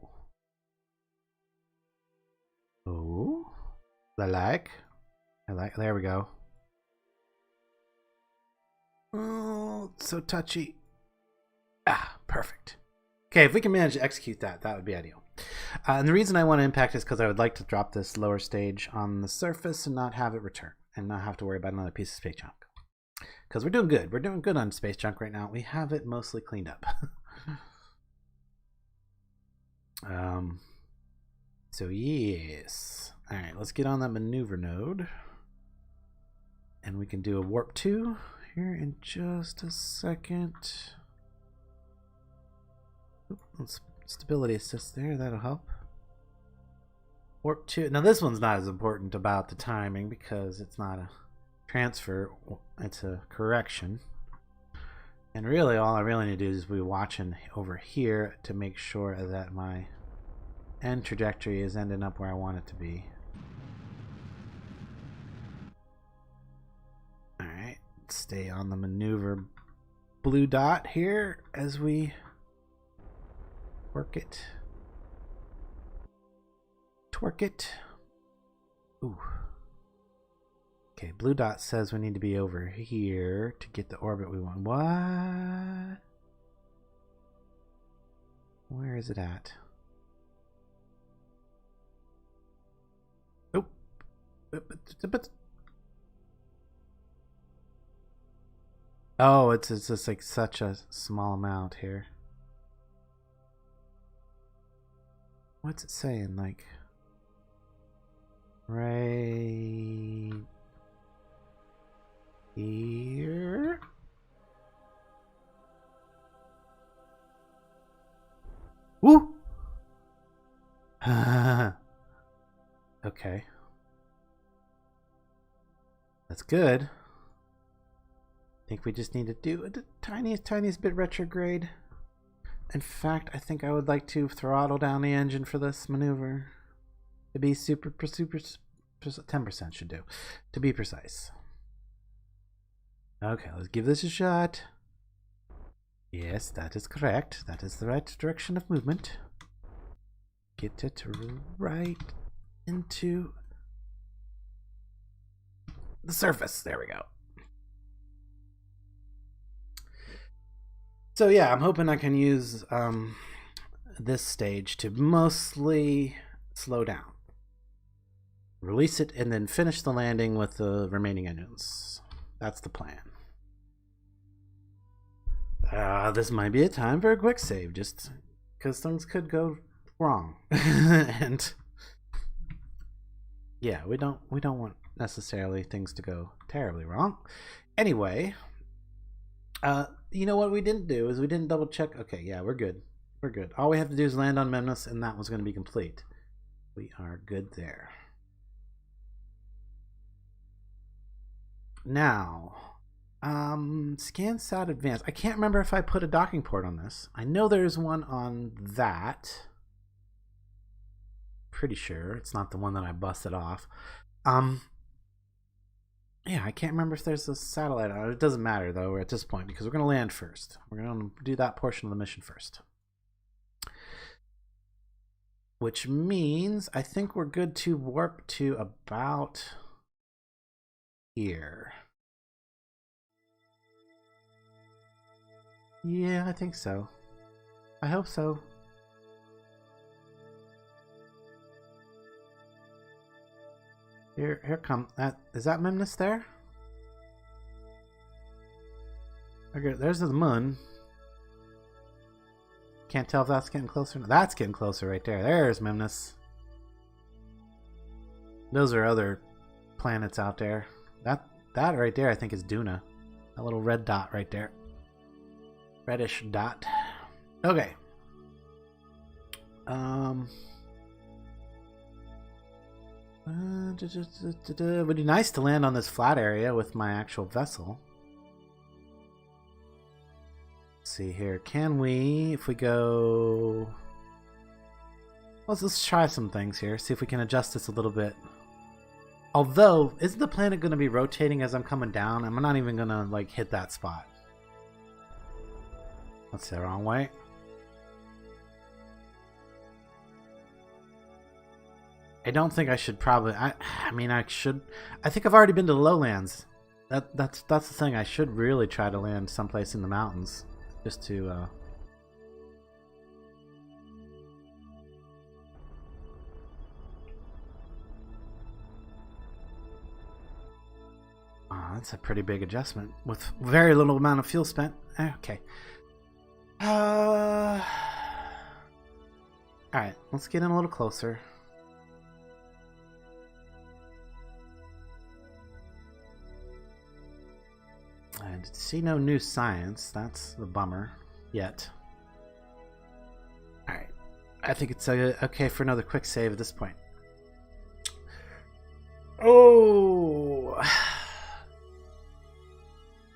Ooh. I like. There we go. Oh, it's so touchy. Ah, perfect. Okay, if we can manage to execute that, that would be ideal. And the reason I want to impact is because I would like to drop this lower stage on the surface and not have it return, and not have to worry about another piece of space junk. Because we're doing good. We're doing good on space junk right now. We have it mostly cleaned up. So yes. Alright, let's get on that maneuver node. And we can do a warp 2 here in just a second. Stability assist there, that'll help. Warp 2. Now this one's not as important about the timing because it's not a transfer, it's a correction. And really all I really need to do is be watching over here to make sure that my end trajectory is ending up where I want it to be. Alright, stay on the maneuver blue dot here as we work it. Twerk it. Ooh. Okay, blue dot says we need to be over here to get the orbit we want. What? Where is it at? Oh. Oh, it's just like such a small amount here. What's it saying? Like right here? Woo! Okay. That's good. I think we just need to do the tiniest bit retrograde. In fact, I think I would like to throttle down the engine for this maneuver. To be super 10% should do. To be precise. Okay, let's give this a shot. Yes, that is correct. That is the right direction of movement. Get it right into the surface. There we go. So yeah, I'm hoping I can use this stage to mostly slow down. Release it and then finish the landing with the remaining engines. That's the plan. This might be a time for a quick save, just because things could go wrong. And yeah, we don't want necessarily things to go terribly wrong. Anyway, you know what we didn't do is we didn't double check. Okay, yeah, we're good. We're good. All we have to do is land on Memnus, and that was going to be complete. We are good there. Now, ScanSat Advanced. I can't remember if I put a docking port on this. I know there's one on that. Pretty sure it's not the one that I busted off. Yeah, I can't remember if there's a satellite on it. It doesn't matter though at this point because we're going to land first. We're going to do that portion of the mission first. Which means I think we're good to warp to about here. Yeah, I think so. I hope so. Here come. Is that Memnus there? Okay, there's the moon. Can't tell if that's getting closer. That's getting closer right there. There's Memnus. Those are other planets out there. That right there, I think, is Duna. That little red dot right there. Reddish dot. Okay. It would be nice to land on this flat area with my actual vessel. Let's see here. Can we, if we go... Let's try some things here. See if we can adjust this a little bit. Although, isn't the planet going to be rotating as I'm coming down? I'm not even going to like hit that spot. That's the wrong way. I don't think I should probably... I mean, I should... I think I've already been to the lowlands That's the thing. I should really try to land someplace in the mountains, just to. Oh, that's a pretty big adjustment with very little amount of fuel spent. Okay. All right, let's get in a little closer. I see no new science. That's the bummer. Yet. Alright. I think it's okay for another quick save at this point. Oh!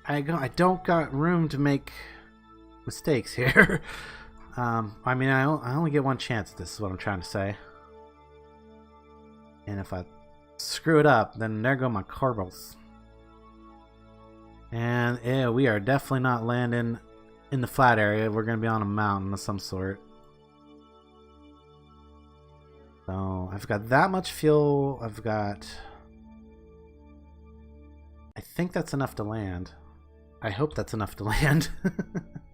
I don't got room to make mistakes here. I mean, I only get one chance at this, is what I'm trying to say. And if I screw it up, then there go my Kerbals. And yeah, we are definitely not landing in the flat area. We're going to be on a mountain of some sort. So I've got that much fuel. I think that's enough to land. I hope that's enough to land.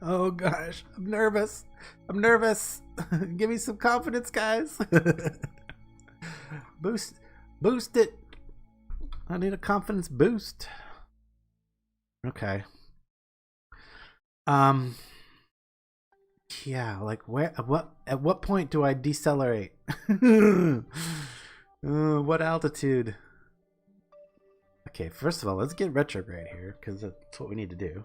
Oh gosh, I'm nervous. I'm nervous. Give me some confidence, guys. Boost it. I need a confidence boost. Okay. Yeah, like at what point do I decelerate? What altitude? Okay, first of all, let's get retrograde here, because that's what we need to do.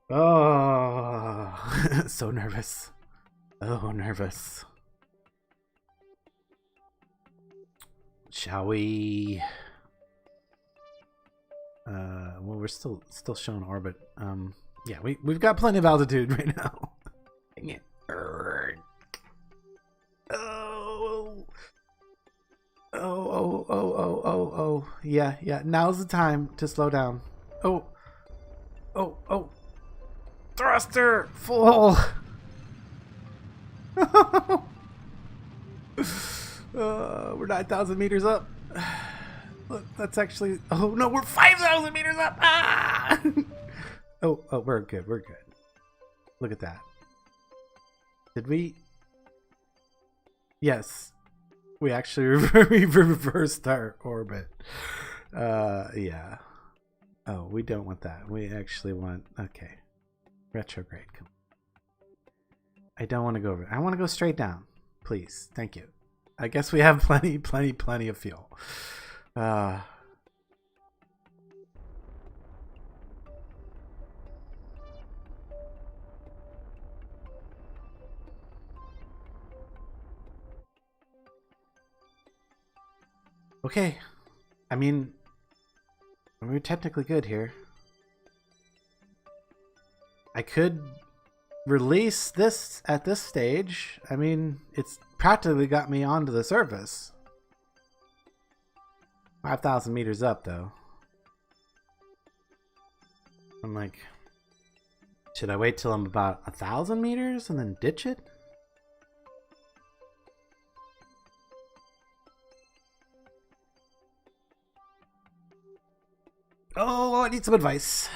Oh, so nervous. Oh, nervous. Shall we? Well, we're still showing orbit. Yeah, we've got plenty of altitude right now. Dang it. Oh. Yeah. Now's the time to slow down. Oh. Thruster full. We're 9,000 meters up. Look, that's actually. Oh no, we're 5,000 meters up. Ah! Oh, we're good. Look at that. Did we? Yes, we actually reversed our orbit. Yeah. Oh, we don't want that. We actually want. Okay. Retrograde. I don't want to go over. I want to go straight down. Please. Thank you. I guess we have plenty of fuel. Okay. I mean, we're technically good here. I could release this at this stage. I mean, it's practically got me onto the surface. 5,000 meters up, though. I'm like, should I wait till I'm about 1,000 meters and then ditch it? Oh, I need some advice.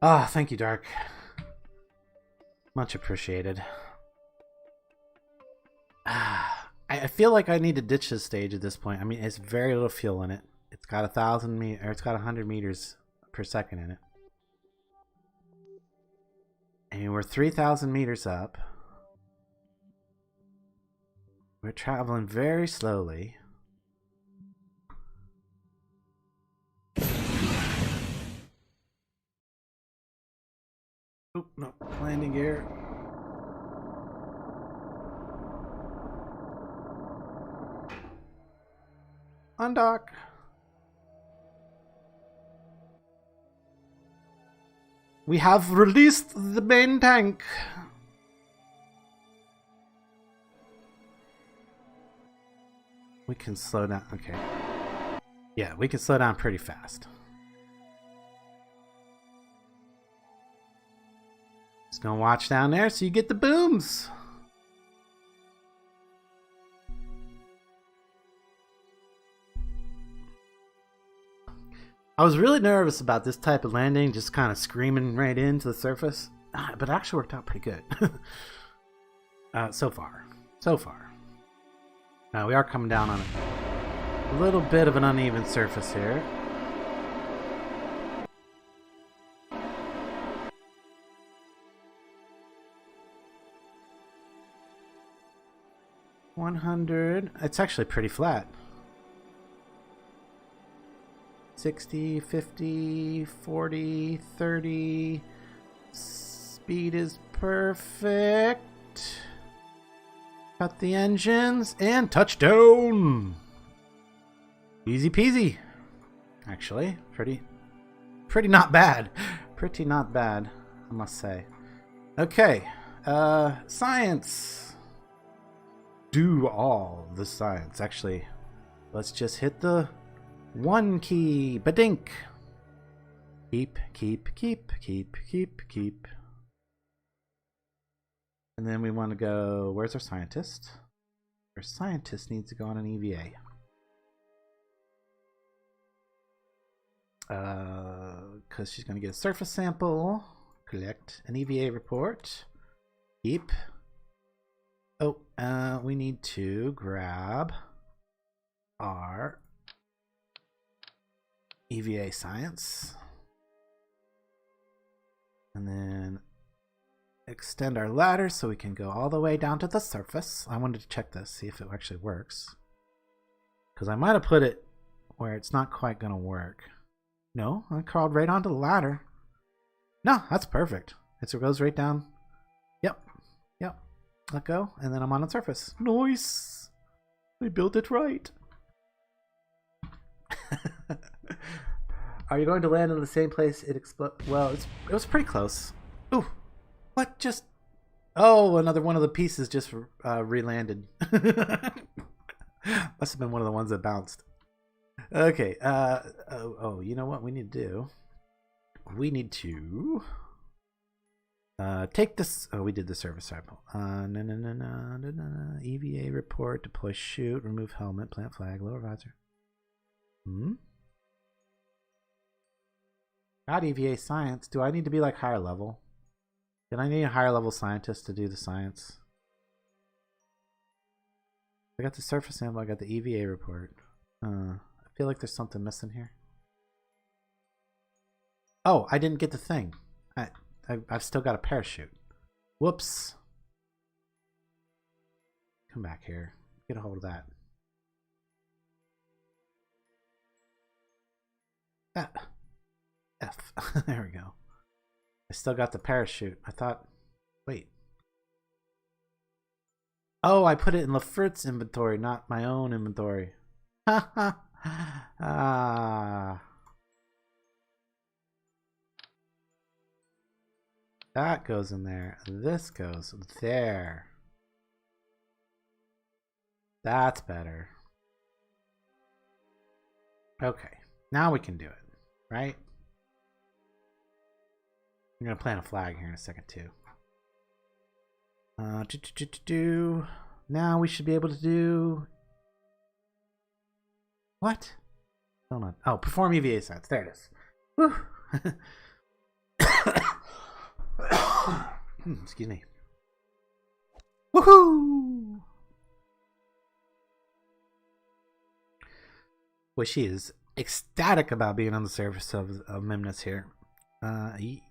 Ah, thank you, Dark. Much appreciated. I feel like I need to ditch this stage at this point. I mean, it's very little fuel in it. It's got 1,000 meters, or it's got 100 meters per second in it. And we're 3,000 meters up. We're traveling very slowly. Oop, no, landing gear. Undock. We have released the main tank. We can slow down. Okay. Yeah, we can slow down pretty fast. Just gonna watch down there so you get the booms. I was really nervous about this type of landing, just kind of screaming right into the surface, but it actually worked out pretty good. So far. Now we are coming down on a little bit of an uneven surface here. It's actually pretty flat. 60, 50, 40, 30. Speed is perfect. Cut the engines and touchdown. Easy peasy. Actually, pretty not bad. Pretty not bad, I must say. Okay, science. Do all the science. Actually, let's just hit the one key. Badink. Keep. And then we want to go, where's our scientist? Our scientist needs to go on an EVA. Because she's going to get a surface sample. Collect an EVA report. Keep. Oh, we need to grab our EVA science. And then extend our ladder so we can go all the way down to the surface. I wanted to check this, see if it actually works. Because I might have put it where it's not quite going to work. No, I crawled right onto the ladder. No, that's perfect. It goes right down. Yep. Let go, and then I'm on the surface. Nice! We built it right. Are you going to land in the same place it exploded? Well, it was pretty close. Ooh, what just... Oh, another one of the pieces just re-landed. Must have been one of the ones that bounced. Okay, you know what we need to do? We need to... take this. Oh, we did the service sample. EVA report, deploy chute, remove helmet, plant flag, lower visor. Got EVA science. Do I need to be like higher level? Did I need a higher level scientist to do the science? I got the surface sample, I got the EVA report. I feel like there's something missing here. Oh, I didn't get the thing. I've still got a parachute. Whoops. Come back here. Get a hold of that. F. There we go. I still got the parachute. I thought... Wait. Oh, I put it in Lefurt's inventory, not my own inventory. Ah... That goes in there. This goes there. That's better. Okay. Now we can do it. Right? I'm going to plant a flag here in a second too. Now we should be able to do... What? Hold on. Oh, perform EVA science. There it is. Woo! Excuse me. Woohoo! Well, she is ecstatic about being on the surface of Mimnus here.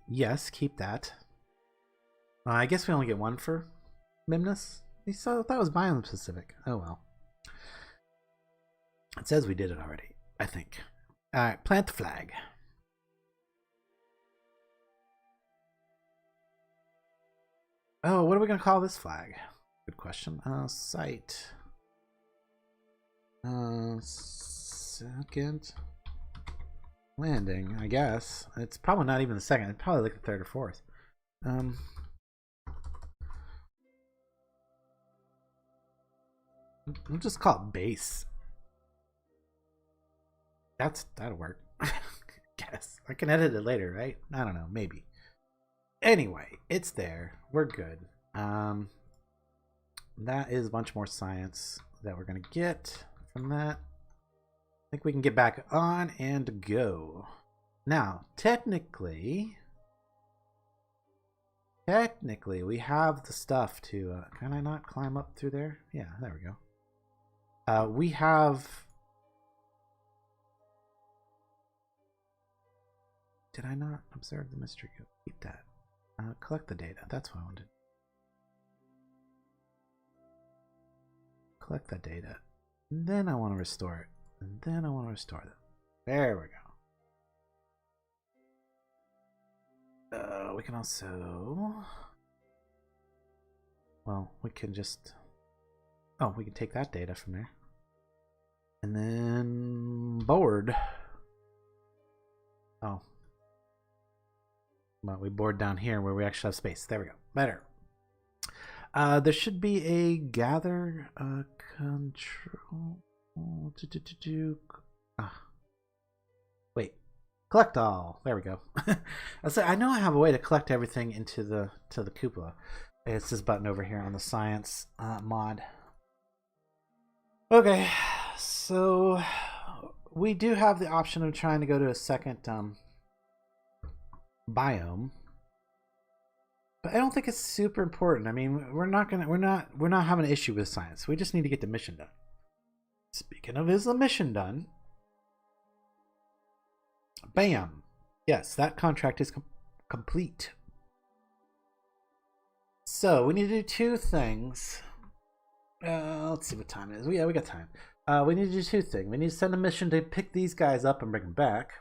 Yes, keep that. I guess we only get one for Mimnus. I thought that was biome specific. Oh well. It says we did it already, I think. Alright, plant the flag. Oh, what are we going to call this flag? Good question. Site. Second landing, I guess. It's probably not even the second. It's probably like the third or fourth. We'll just call it base. That'll work. Guess. I can edit it later, right? I don't know. Maybe. Anyway, it's there. We're good. That is a bunch more science that we're going to get from that. I think we can get back on and go. Now, technically, we have the stuff to... can I not climb up through there? Yeah, there we go. We have... Did I not observe the mystery cube? Keep that. Collect the data. That's what I wanted. Collect that data. And then I want to restore it. And then I want to restore them. There we go. We can also... Well, we can just... Oh, we can take that data from there. And then... board. Oh. Well, we board down here where we actually have space. There we go. Better. There should be a gather control. Wait. Collect all. There we go. I know I have a way to collect everything into the cupola. It's this button over here on the science mod. Okay, so we do have the option of trying to go to a second biome, but I don't think it's super important. I mean, we're not having an issue with science. We just need to get the mission done. Speaking of, is the mission done? Bam! Yes, that contract is complete. So we need to do two things. Let's see what time it is. Yeah, we got time. We need to do two things. We need to send a mission to pick these guys up and bring them back.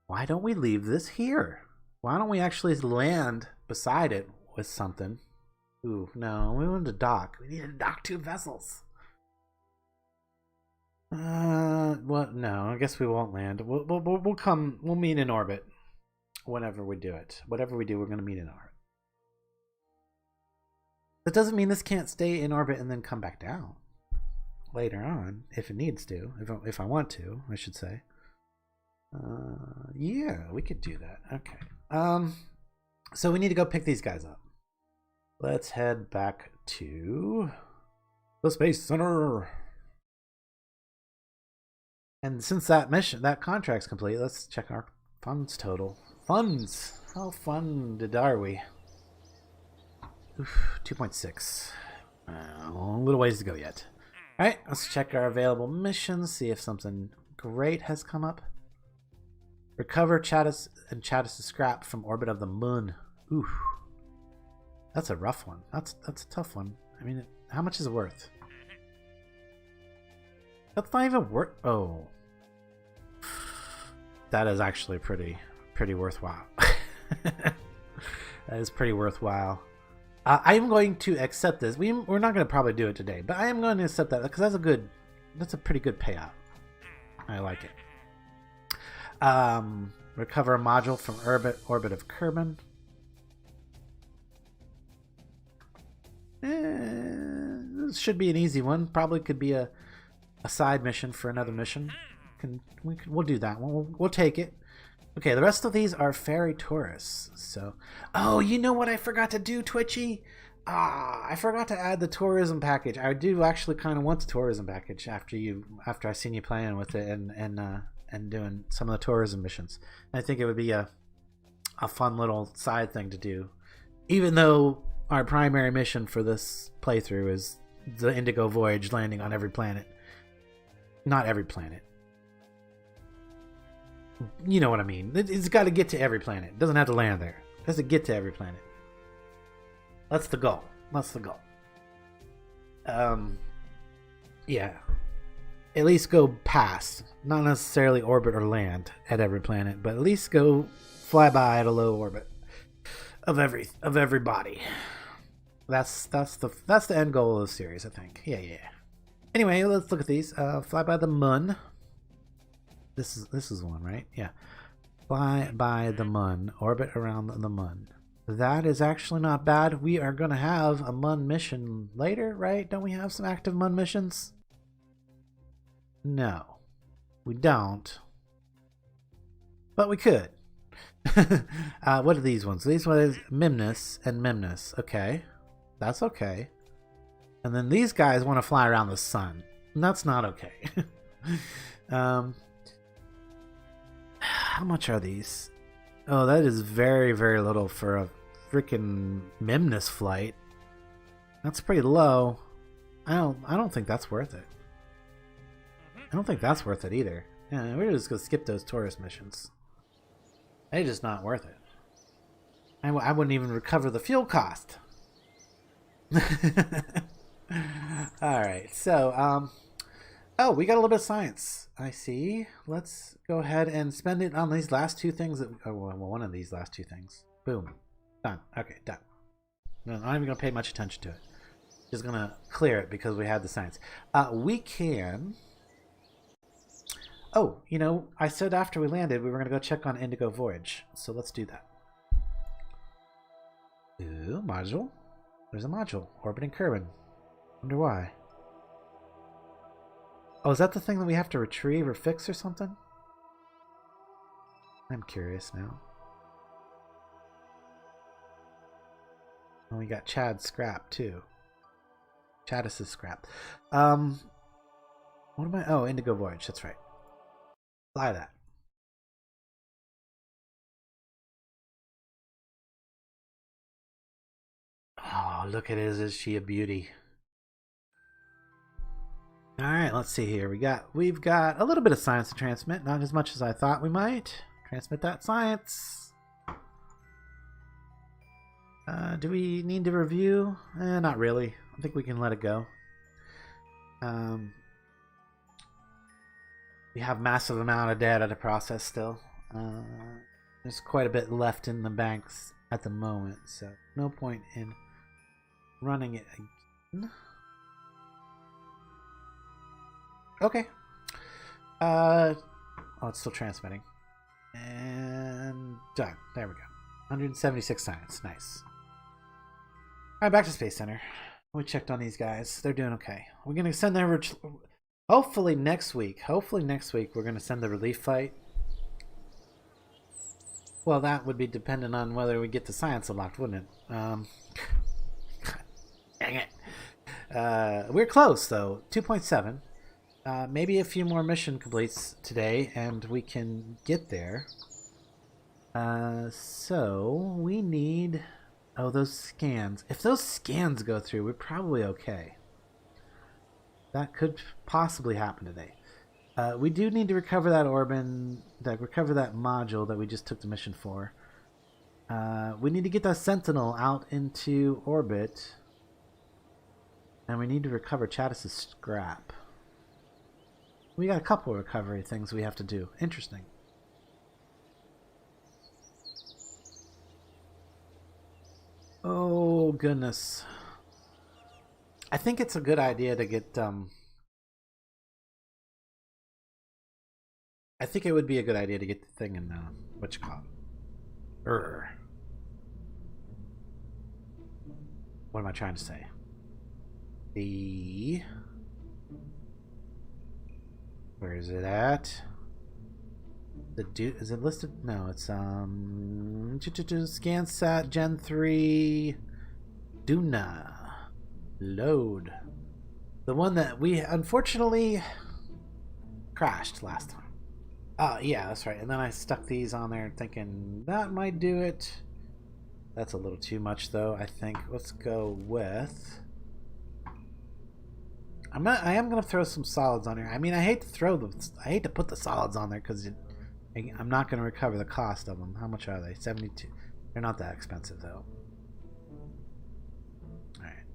Why don't we leave this here? Why don't we actually land beside it with something? Ooh, no, we want to dock. We need to dock two vessels. Well, no, I guess we won't land. We'll meet in orbit whenever we do it. Whatever we do, we're going to meet in orbit. That doesn't mean this can't stay in orbit and then come back down later on if it needs to. If I want to, I should say. Yeah, we could do that. Okay. So we need to go pick these guys up. Let's head back to the Space Center. And since that contract's complete, let's check our funds total. Funds! How funded are we? 2.6. A little ways to go yet. Alright, let's check our available missions, see if something great has come up. Recover Chattis and Chattis' scrap from orbit of the moon. Ooh. That's a rough one. That's a tough one. I mean, how much is it worth? That's not even worth... Oh. That is actually pretty worthwhile. That is pretty worthwhile. I'm going to accept this. We're not going to probably do it today, but I am going to accept that because that's a pretty good payout. I like it. Recover a module from orbit of Kerbal. This should be an easy one. Probably could be a side mission for another mission. We'll do that one. We'll take it. Okay, the rest of these are ferry tourists. So, oh, you know what I forgot to do, Twitchy? I forgot to add the tourism package. I do actually kind of want the tourism package after I seen you playing with it and doing some of the tourism missions. I think it would be a fun little side thing to do, even though our primary mission for this playthrough is the Indigo Voyage landing on every planet. Not every planet. You know what I mean. It's got to get to every planet. It doesn't have to land there. It has to get to every planet. That's the goal. That's the goal. Yeah. At least go past. Not necessarily orbit or land at every planet, but at least go fly by at a low orbit of everybody. That's the end goal of the series, I think. Yeah. Anyway, let's look at these. Fly by the moon. This is one, right? Yeah. Fly by the moon. Orbit around the moon. That is actually not bad. We are going to have a moon mission later, right? Don't we have some active moon missions? No. We don't. But we could. What are these ones? These ones, Memnus and Memnus. Okay. That's okay. And then these guys want to fly around the sun. That's not okay. How much are these? Oh, that is very, very little for a freaking Memnus flight. That's pretty low. I don't think that's worth it. I don't think that's worth it either. Yeah, we're just gonna skip those tourist missions. They're just not worth it. I wouldn't even recover the fuel cost. Alright, so, oh, we got a little bit of science. I see. Let's go ahead and spend it on these last two things. One of these last two things. Boom. Done. Okay, done. No, I'm not even going to pay much attention to it. Just going to clear it because we had the science. We can... Oh, you know, I said after we landed we were going to go check on Indigo Voyage. So let's do that. Ooh, module. There's a module. Orbiting Kerbin. Wonder why. Oh, is that the thing that we have to retrieve or fix or something? I'm curious now. Oh, we got Chad's scrap too. Chadis' scrap. What am I? Oh, Indigo Voyage. That's right. Fly that. Oh, look at it. Is she a beauty? All right, let's see here. We've got a little bit of science to transmit, not as much as I thought we might. Transmit that science. Do we need to review? Not really. I think we can let it go. We have massive amount of data to process still. There's quite a bit left in the banks at the moment, so no point in running it again. Okay. Oh, it's still transmitting. And done. There we go. 176 science. Nice. Alright, back to Space Center. We checked on these guys. They're doing okay. We're going to send their... Hopefully next week we're going to send the relief flight. Well, that would be dependent on whether we get the science unlocked, wouldn't it? God, dang it. We're close, though. 2.7. Maybe a few more mission completes today, and we can get there. So we need... Oh, those scans. If those scans go through, we're probably okay. That could possibly happen today. We do need to recover that recover that module that we just took the mission for. We need to get that Sentinel out into orbit. And we need to recover Chadis' scrap. We got a couple of recovery things we have to do. Interesting. Oh, goodness. I think it's a good idea to get, I think it would be a good idea to get the thing in, what you call it? What am I trying to say? Where is it at? Is it listed? No, it's ScanSat Gen 3 Duna load. The one that we unfortunately crashed last time. Oh yeah, that's right. And then I stuck these on there thinking that might do it. That's a little too much though, I think. Let's go with... I am gonna throw some solids on here. I mean, I hate to put the solids on there because I'm not gonna recover the cost of them. How much are they? 72. They're not that expensive though. All right,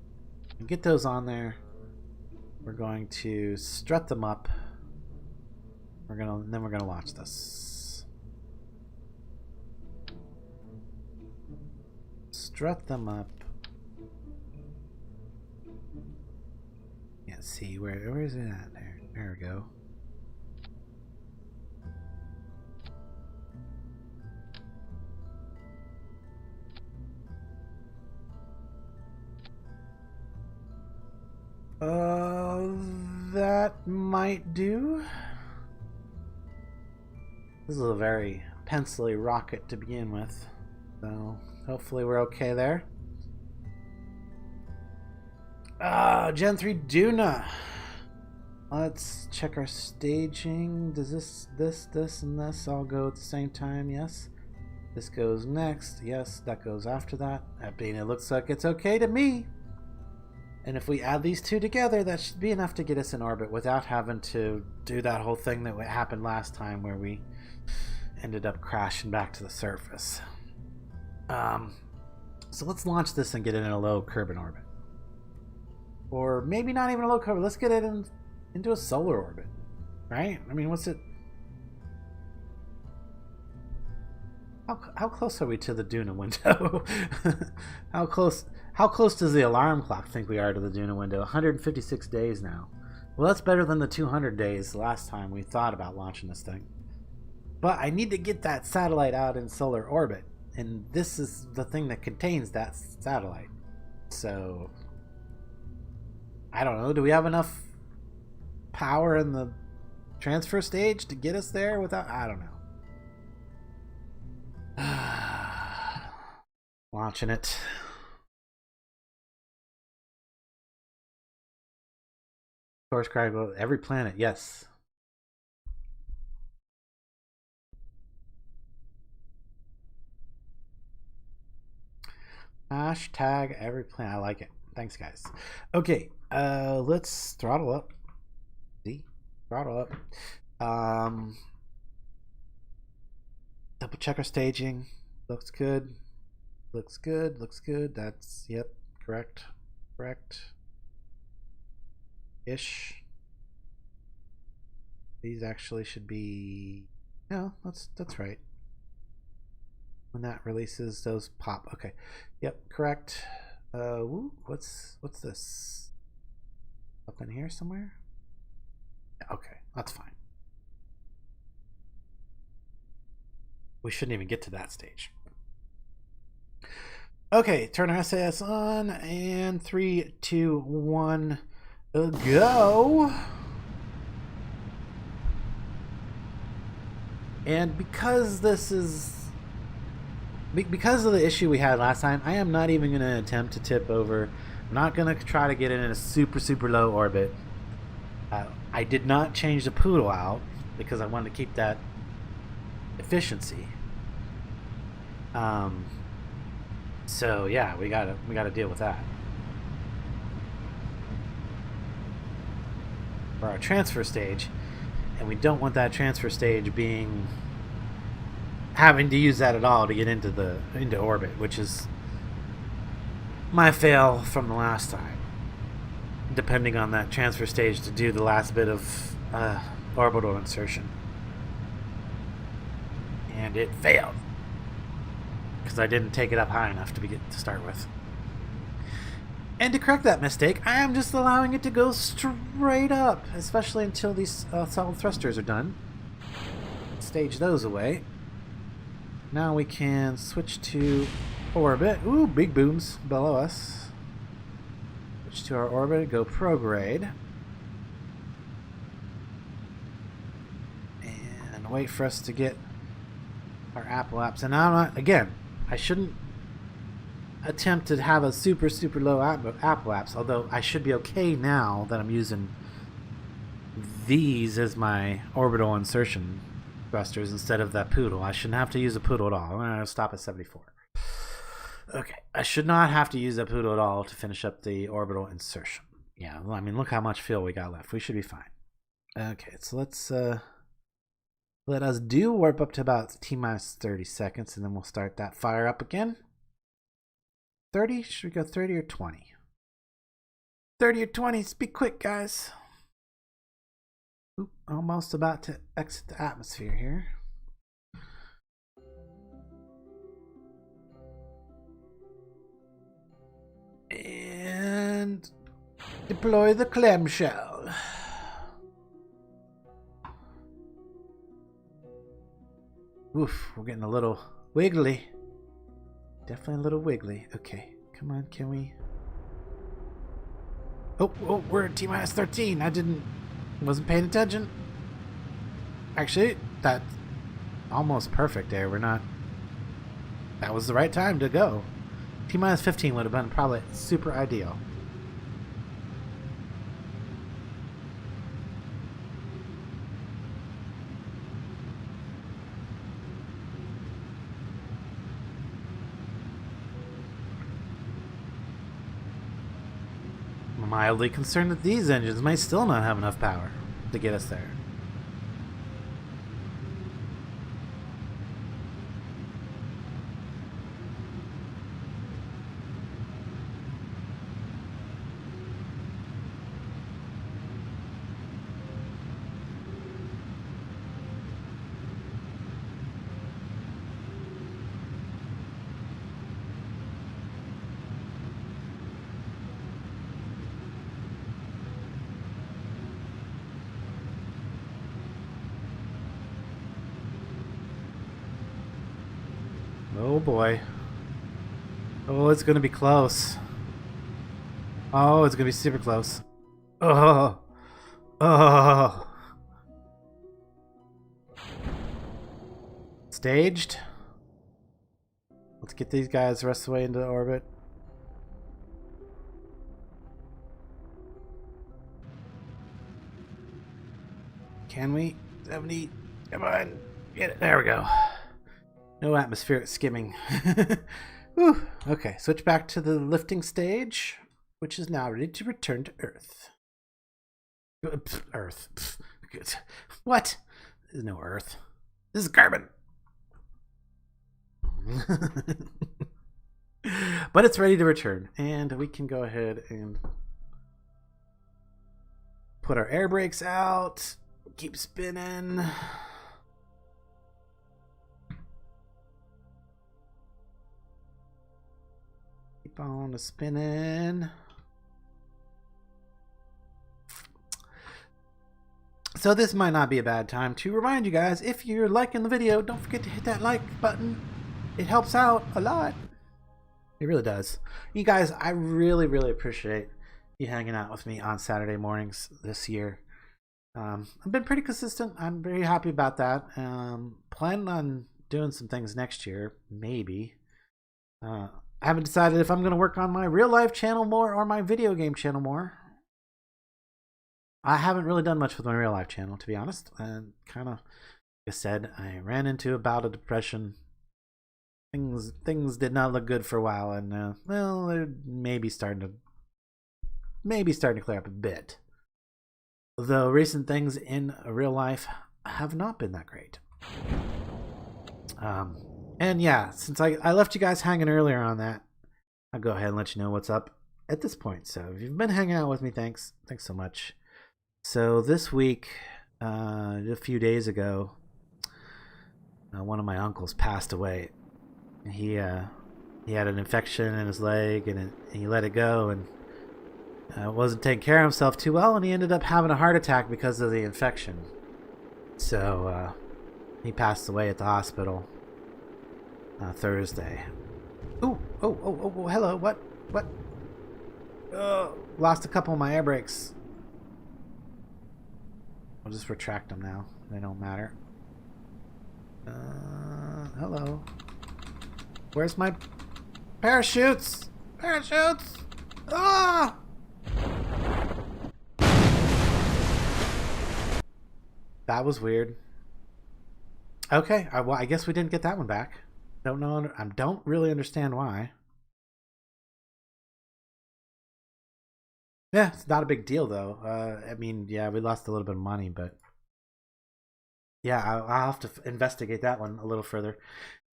get those on there. We're going to strut them up. Then we're gonna watch this. Strut them up. Can't see where is it at? There we go. That might do. This is a very pencil-y rocket to begin with, so hopefully we're okay there. Gen 3 Duna. Let's check our staging. Does this, and this all go at the same time? Yes. This goes next. Yes, that goes after that. I mean, it looks like it's okay to me. And if we add these two together, that should be enough to get us in orbit without having to do that whole thing that happened last time where we ended up crashing back to the surface. So let's launch this and get it in a low Kerbal orbit. Or maybe not even a low Kerbal. Let's get it into a solar orbit. Right? I mean, what's it... How close are we to the Duna window? How close does the alarm clock think we are to the Duna window? 156 days now. Well, that's better than the 200 days last time we thought about launching this thing. But I need to get that satellite out in solar orbit. And this is the thing that contains that satellite. So, I don't know. Do we have enough power in the transfer stage to get us there without... I don't know. Launching it. Source cry every planet, yes. Hashtag every planet. I like it. Thanks, guys. Okay, let's throttle up. See? Throttle up. Double check our staging. Looks good. Looks good. Looks good. That's, yep, correct. Correct. Ish. These actually should be... No, that's right. When that releases, those pop. Okay. Yep, correct. What's this? Up in here somewhere? Okay, that's fine. We shouldn't even get to that stage. Okay, turn our SAS on, and 3, 2, 1, go. And because this is... Because of the issue we had last time, I am not even going to attempt to tip over. I'm not going to try to get it in a super low orbit. I did not change the poodle out because I wanted to keep that efficiency. So yeah, we gotta deal with that. For our transfer stage, and we don't want that transfer stage being having to use that at all to get into orbit, which is my fail from the last time. Depending on that transfer stage to do the last bit of orbital insertion, and it failed because I didn't take it up high enough to start with. And to correct that mistake, I am just allowing it to go straight up, especially until these solid thrusters are done. Stage those away. Now we can switch to orbit. Ooh, big booms below us. Switch to our orbit, go prograde. And wait for us to get our apps. And I'm not, again, I shouldn't attempt to have a super low apps, although I should be okay now that I'm using these as my orbital insertion thrusters instead of that poodle. I shouldn't have to use a poodle at all. I'm going to stop at 74. Okay, I should not have to use a poodle at all to finish up the orbital insertion. Yeah, I mean, look how much fuel we got left. We should be fine. Okay, so let's let us do warp up to about T-minus 30 seconds, and then we'll start that fire up again. 30? Should we go 30 or 20? 30 or 20. Be quick, guys. Oop, almost about to exit the atmosphere here. And deploy the clamshell. Oof, we're getting a little wiggly. Definitely a little wiggly. Okay, come on, can we... Oh, we're at T-minus 13. Wasn't paying attention. Actually, that's almost perfect there. That was the right time to go. T-minus 15 would have been probably super ideal. mildly concerned that these engines might still not have enough power to get us there. Oh boy. Oh, it's gonna be close. Oh, it's gonna be super close. Oh. Oh. Staged. Let's get these guys the rest of the way into orbit. Can we? 70. Come on. Get it. There we go. No atmospheric skimming. Whew. Okay, switch back to the lifting stage, which is now ready to return to Earth. Earth. What? There's no Earth. This is carbon. But it's ready to return, and we can go ahead and put our air brakes out. Keep spinning. Keep on spinning. So this might not be a bad time to remind you guys, if you're liking the video, don't forget to hit that like button. It helps out a lot. It really does. You guys, I really, really appreciate you hanging out with me on Saturday mornings this year. I've been pretty consistent. I'm very happy about that. Planning on doing some things next year, maybe. I haven't decided if I'm going to work on my real life channel more or my video game channel more. I haven't really done much with my real life channel, to be honest. And kind of, like I said, I ran into a bout of depression. Things did not look good for a while, and well, they're maybe starting to clear up a bit. Though recent things in real life have not been that great. And yeah, since I left you guys hanging earlier on that, I'll go ahead and let you know what's up at this point. So if you've been hanging out with me, thanks so much. So this week, a few days ago, one of my uncles passed away. He had an infection in his leg, and he let it go, and wasn't taking care of himself too well, and he ended up having a heart attack because of the infection. So he passed away at the hospital Thursday. Oh, hello, what? Lost a couple of my air brakes. I'll just retract them now. They don't matter. Hello. Where's my parachutes? Parachutes! Ah! That was weird. Okay, well, I guess we didn't get that one back. Don't know. I don't really understand why. Yeah, it's not a big deal though. I mean, yeah, we lost a little bit of money, but yeah, I'll have to investigate that one a little further.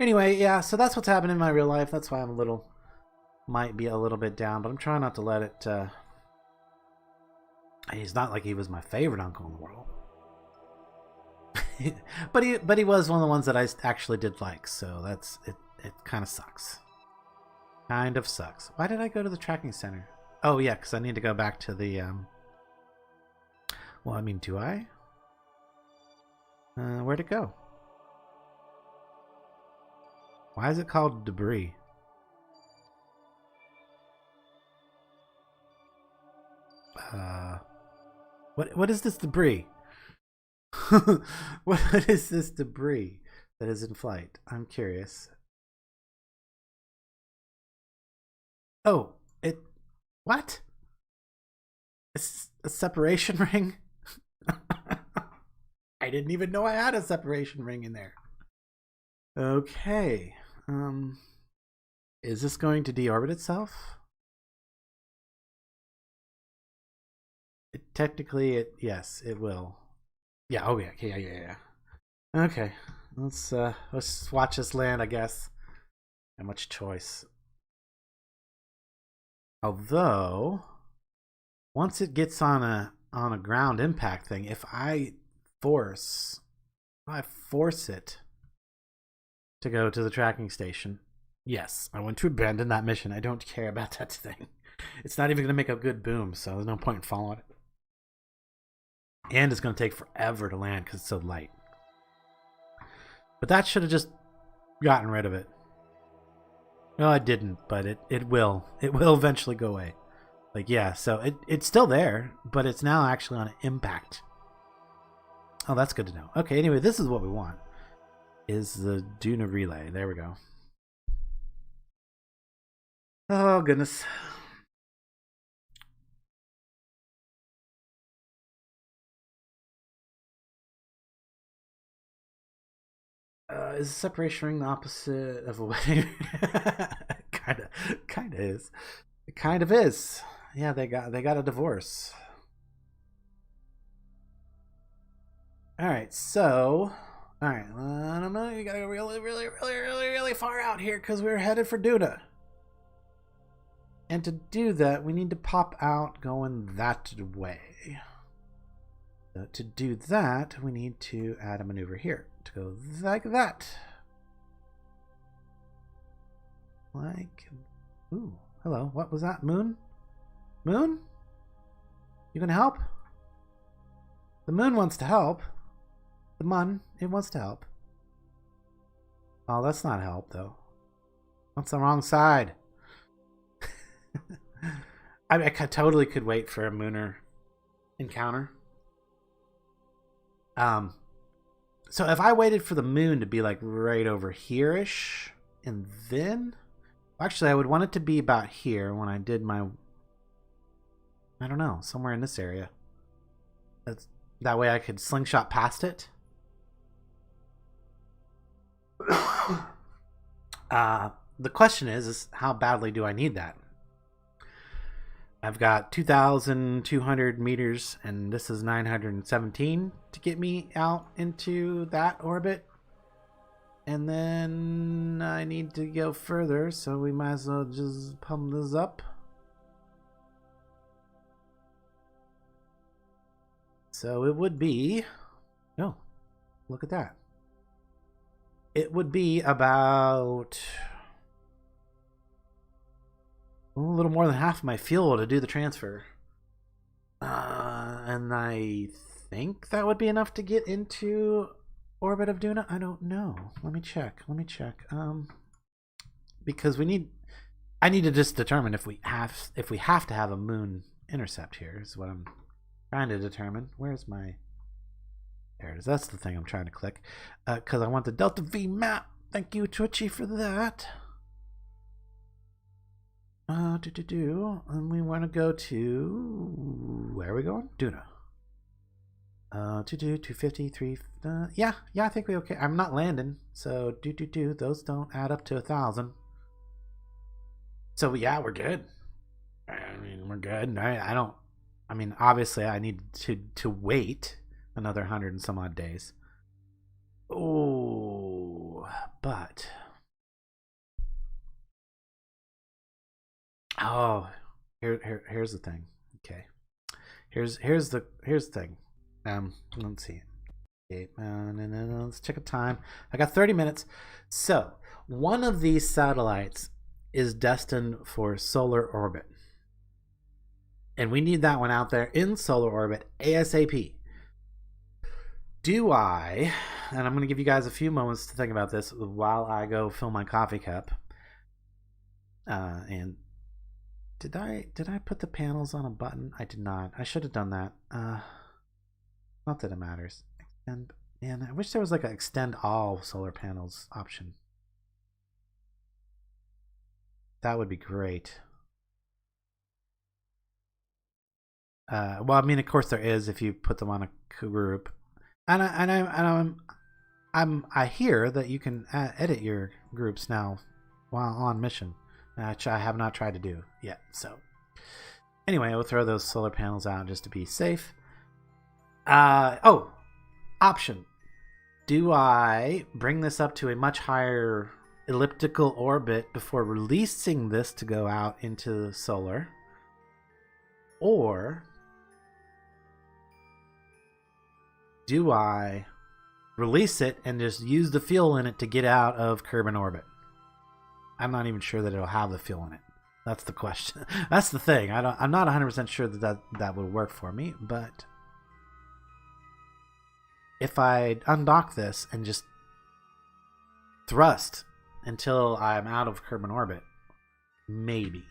Anyway, yeah, so that's what's happening in my real life. That's why I'm might be a little bit down, but I'm trying not to let it. He's not like he was my favorite uncle in the world. but he was one of the ones that I actually did like, so that's it. It kind of sucks. Kind of sucks. Why did I go to the tracking center? Oh yeah, because I need to go back to the well, I mean, do I? Where'd it go? Why is it called debris? What is this debris? What is this debris that is in flight? I'm curious. Oh, what? It's a separation ring? I didn't even know I had a separation ring in there. Okay. Is this going to deorbit itself? technically, yes, it will. Yeah. Oh yeah. Yeah. Okay. Let's watch this land. I guess. Not much choice. Although, once it gets on a ground impact thing, if I force it to go to the tracking station, yes, I want to abandon that mission. I don't care about that thing. It's not even going to make a good boom, so there's no point in following it. And it's going to take forever to land because it's so light. But that should have just gotten rid of it. No, I didn't, but it will. It will eventually go away. Like, yeah, so it's still there, but it's now actually on impact. Oh, that's good to know. Okay, anyway, this is what we want. Is the Duna relay. There we go. Oh, goodness. Is the separation ring the opposite of a wedding? Kinda is. It kind of is. Yeah, they got a divorce. All right, so all right, I don't know. You gotta go really far out here because we're headed for Duda. And to do that, we need to pop out going that way. To do that, we need to add a maneuver here to go like that. Like, ooh, hello. What was that? Moon? Moon? You gonna help? The moon wants to help. The mun, it wants to help. Oh, that's not help though. That's the wrong side. I totally could wait for a Mooner encounter. So if I waited for the moon to be like right over here-ish, and then actually I would want it to be about here when I did my, I don't know, somewhere in this area. That way I could slingshot past it. The question is how badly do I need that? I've got 2,200 meters, and this is 917 to get me out into that orbit. And then I need to go further, so we might as well just pump this up. So it would be... Oh, look at that. It would be about... a little more than half of my fuel to do the transfer. And I think that would be enough to get into orbit of Duna. I don't know. Let me check. Because I need to just determine if we have to have a moon intercept here is what I'm trying to determine. Where's my... There it is. That's the thing I'm trying to click. Because I want the Delta V map. Thank you, Twitchy, for that. And we want to go to... Where are we going? Duna. 250, 3... yeah, I think we okay. I'm not landing, so those don't add up to 1,000. So yeah, we're good. I mean, we're good. I mean, obviously I need to wait another 100 and some odd days. Oh, but... Oh, here's the thing. Okay, here's the thing. Let's see. Okay, let's check the time. I got 30 minutes. So one of these satellites is destined for solar orbit, and we need that one out there in solar orbit ASAP. Do I? And I'm going to give you guys a few moments to think about this while I go fill my coffee cup. And Did I put the panels on a button? I did not. I should have done that. Not that it matters. And man, I wish there was like an extend all solar panels option. That would be great. Well, I mean, of course there is if you put them on a group. And I hear that you can edit your groups now while on mission. Which I have not tried to do yet. So Anyway, we'll throw those solar panels out just to be safe. Oh, option. Do I bring this up to a much higher elliptical orbit before releasing this to go out into solar? Or do I release it and just use the fuel in it to get out of Kerbin orbit? I'm not even sure that it'll have the fuel in it. That's the question. That's the thing. I'm not 100% sure that would work for me, but if I undock this and just thrust until I'm out of Kerbin orbit, maybe.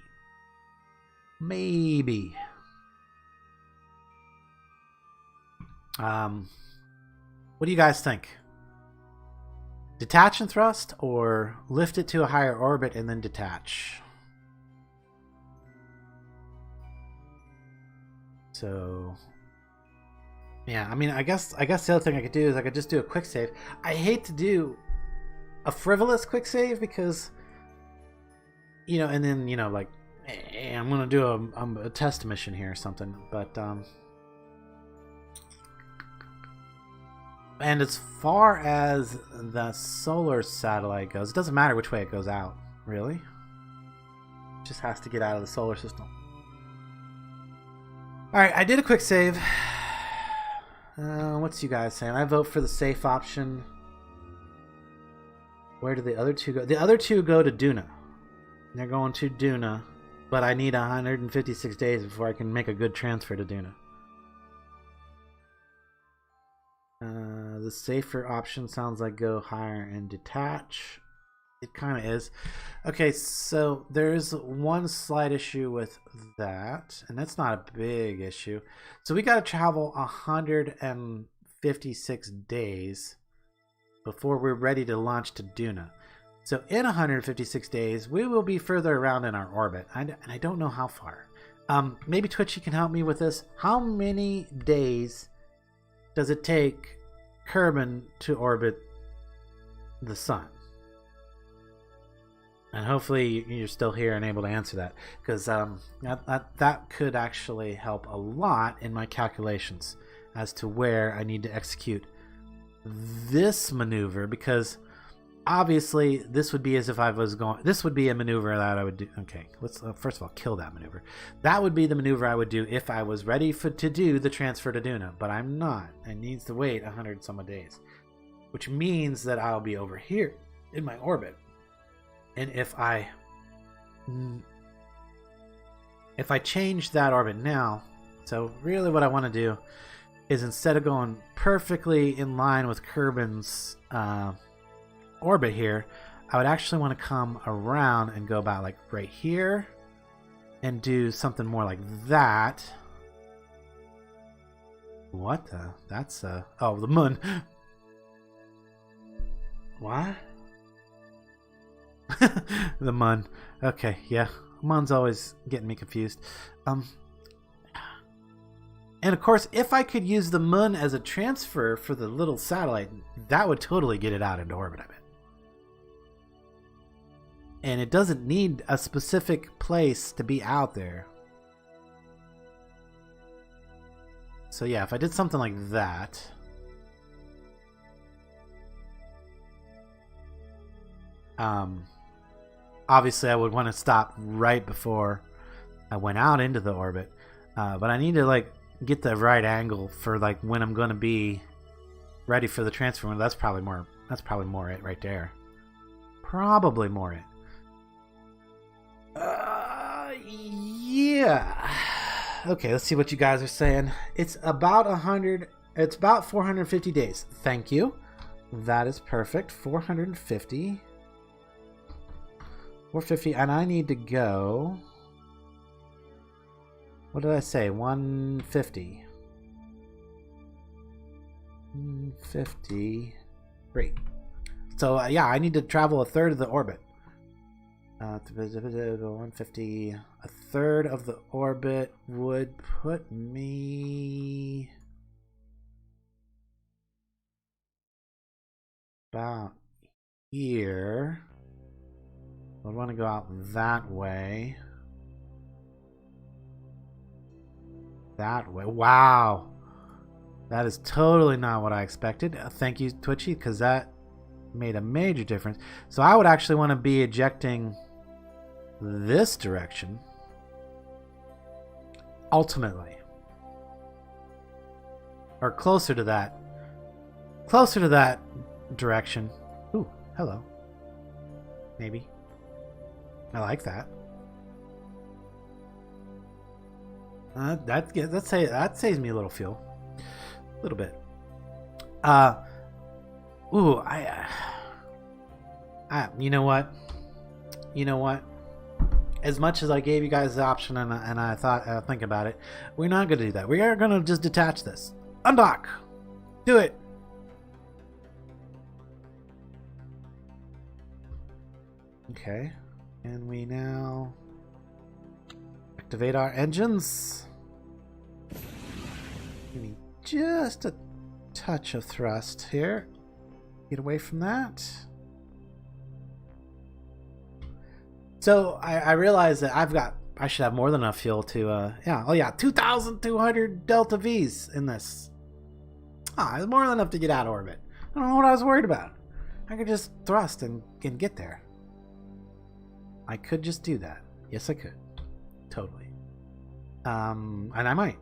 What do you guys think? Detach and thrust, or lift it to a higher orbit and then detach? So, yeah, I mean, I guess the other thing I could do is I could just do a quick save. I hate to do a frivolous quick save because, you know, and then, you know, like, hey, I'm gonna do a test mission here or something, but and as far as the solar satellite goes, it doesn't matter which way it goes out, really. It just has to get out of the solar system. Alright, I did a quick save. What's you guys saying? I vote for the safe option. Where do the other two go? The other two go to Duna. They're going to Duna, but I need 156 days before I can make a good transfer to Duna. The safer option sounds like go higher and detach. It kind of is. Okay, so there's one slight issue with that, and that's not a big issue. So we got to travel 156 days before we're ready to launch to Duna. So in 156 days, we will be further around in our orbit, and I don't know how far. Maybe Twitchy can help me with this. How many days does it take Kerbin to orbit the sun? And hopefully you're still here and able to answer that, because that could actually help a lot in my calculations as to where I need to execute this maneuver, because obviously this would be as if I was going, this would be a maneuver that I would do. Okay, let's first of all kill that maneuver. That would be the maneuver I would do if I was ready to do the transfer to Duna, but I'm not. I needs to wait 100 some days, which means that I'll be over here in my orbit. And if I change that orbit now, so really what I want to do is, instead of going perfectly in line with Kerbin's orbit here, I would actually want to come around and go about like right here and do something more like that. What the? That's oh, the moon. What? The mun. Okay, yeah. Mun's always getting me confused. And of course, if I could use the mun as a transfer for the little satellite, that would totally get it out into orbit, I bet. And it doesn't need a specific place to be out there. So yeah, if I did something like that. Obviously I would want to stop right before I went out into the orbit. But I need to like get the right angle for like when I'm going to be ready for the transfer. That's probably more it right there. Probably more it. Yeah. Okay, let's see what you guys are saying. It's about 450 days. Thank you. That is perfect. 450, and I need to go. What did I say? 150. 150. Great. So yeah, I need to travel a third of the orbit. 150. A third of the orbit would put me about here. I want to go out that way. that way. Wow. That is totally not what I expected. Thank you, Twitchy, because that made a major difference. So I would actually want to be ejecting this direction. Ultimately. Or closer to that. Closer to that direction. Ooh, hello. Maybe. I like that. That saves me a little fuel. A little bit. Ooh, you know what? You know what? As much as I gave you guys the option and I thought, think about it, we're not going to do that. We are going to just detach this. Undock! Do it! Okay. And we now activate our engines. We need just a touch of thrust here. Get away from that. So I realized that I should have more than enough fuel to, 2,200 Delta Vs in this. It's more than enough to get out of orbit. I don't know what I was worried about. I could just thrust and get there. I could just do that. Yes, I could. Totally. And I might.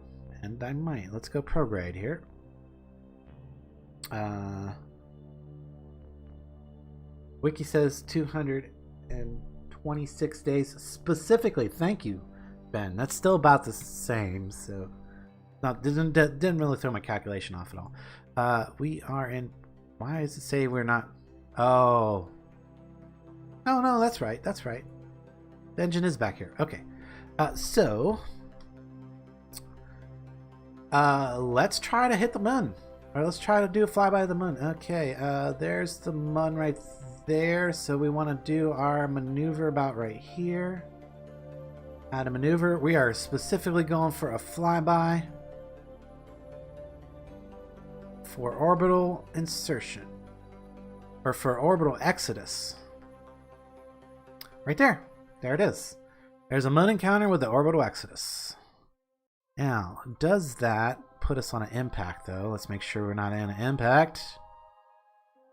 Let's go prograde here. Wiki says 226 days specifically. Thank you, Ben. That's still about the same. So, didn't really throw my calculation off at all. We are in. Why does it say we're not? Oh. No, that's right. That's right. The engine is back here. Okay. Let's try to hit the moon. Or let's try to do a flyby of the moon. Okay, there's the moon right there. So we want to do our maneuver about right here. Add a maneuver. We are specifically going for a flyby. For orbital insertion. Or for orbital exodus. Right there. There it is. There's a moon encounter with the orbital exodus. Now, does that put us on an impact, though? Let's make sure we're not in an impact.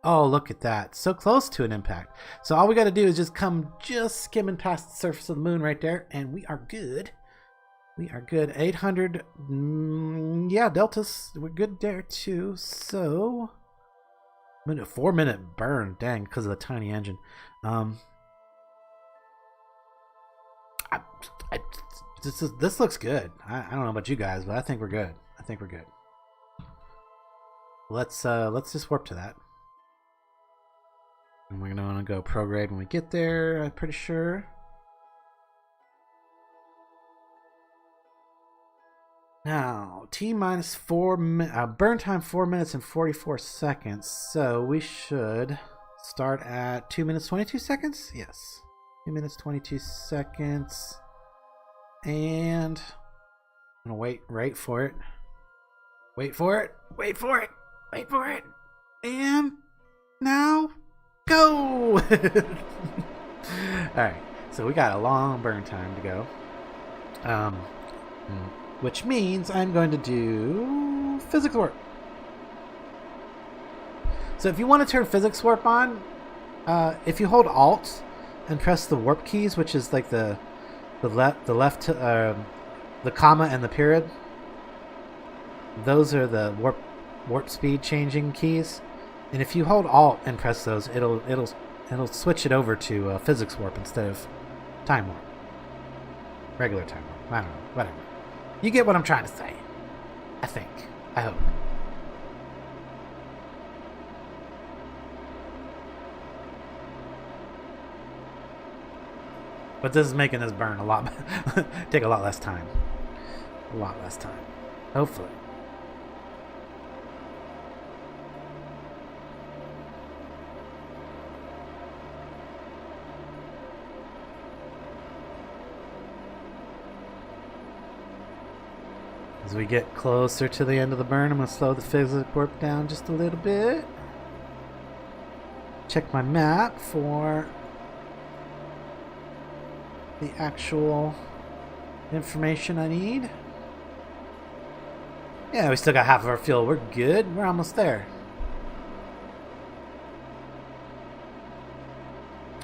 Oh, look at that. So close to an impact. So all we got to do is just skimming past the surface of the moon right there, and we are good. We are good. 800. Yeah, deltas. We're good there, too. So, 4-minute burn. Dang, because of the tiny engine. This looks good. I don't know about you guys, but I think we're good. Let's just warp to that. And we're gonna want to go prograde when we get there, I'm pretty sure. Now, T-minus 4 burn time 4 minutes and 44 seconds. So we should start at 2 minutes 22 seconds? Yes. 2 minutes 22 seconds. And I'm gonna wait for it. Wait for it. And now go. Alright, so we got a long burn time to go. Which means I'm going to do physics warp. So if you want to turn physics warp on, if you hold Alt and press the warp keys, which is like the comma and the period, those are the warp speed changing keys. And if you hold Alt and press those, it'll switch it over to physics warp instead of time warp, regular time warp. I don't know, whatever. You get what I'm trying to say. I think. I hope. But this is making this burn a lot, take a lot less time. A lot less time. Hopefully. As we get closer to the end of the burn, I'm going to slow the physics warp down just a little bit. Check my map for the actual information I need. Yeah, we still got half of our fuel. We're good. We're almost there.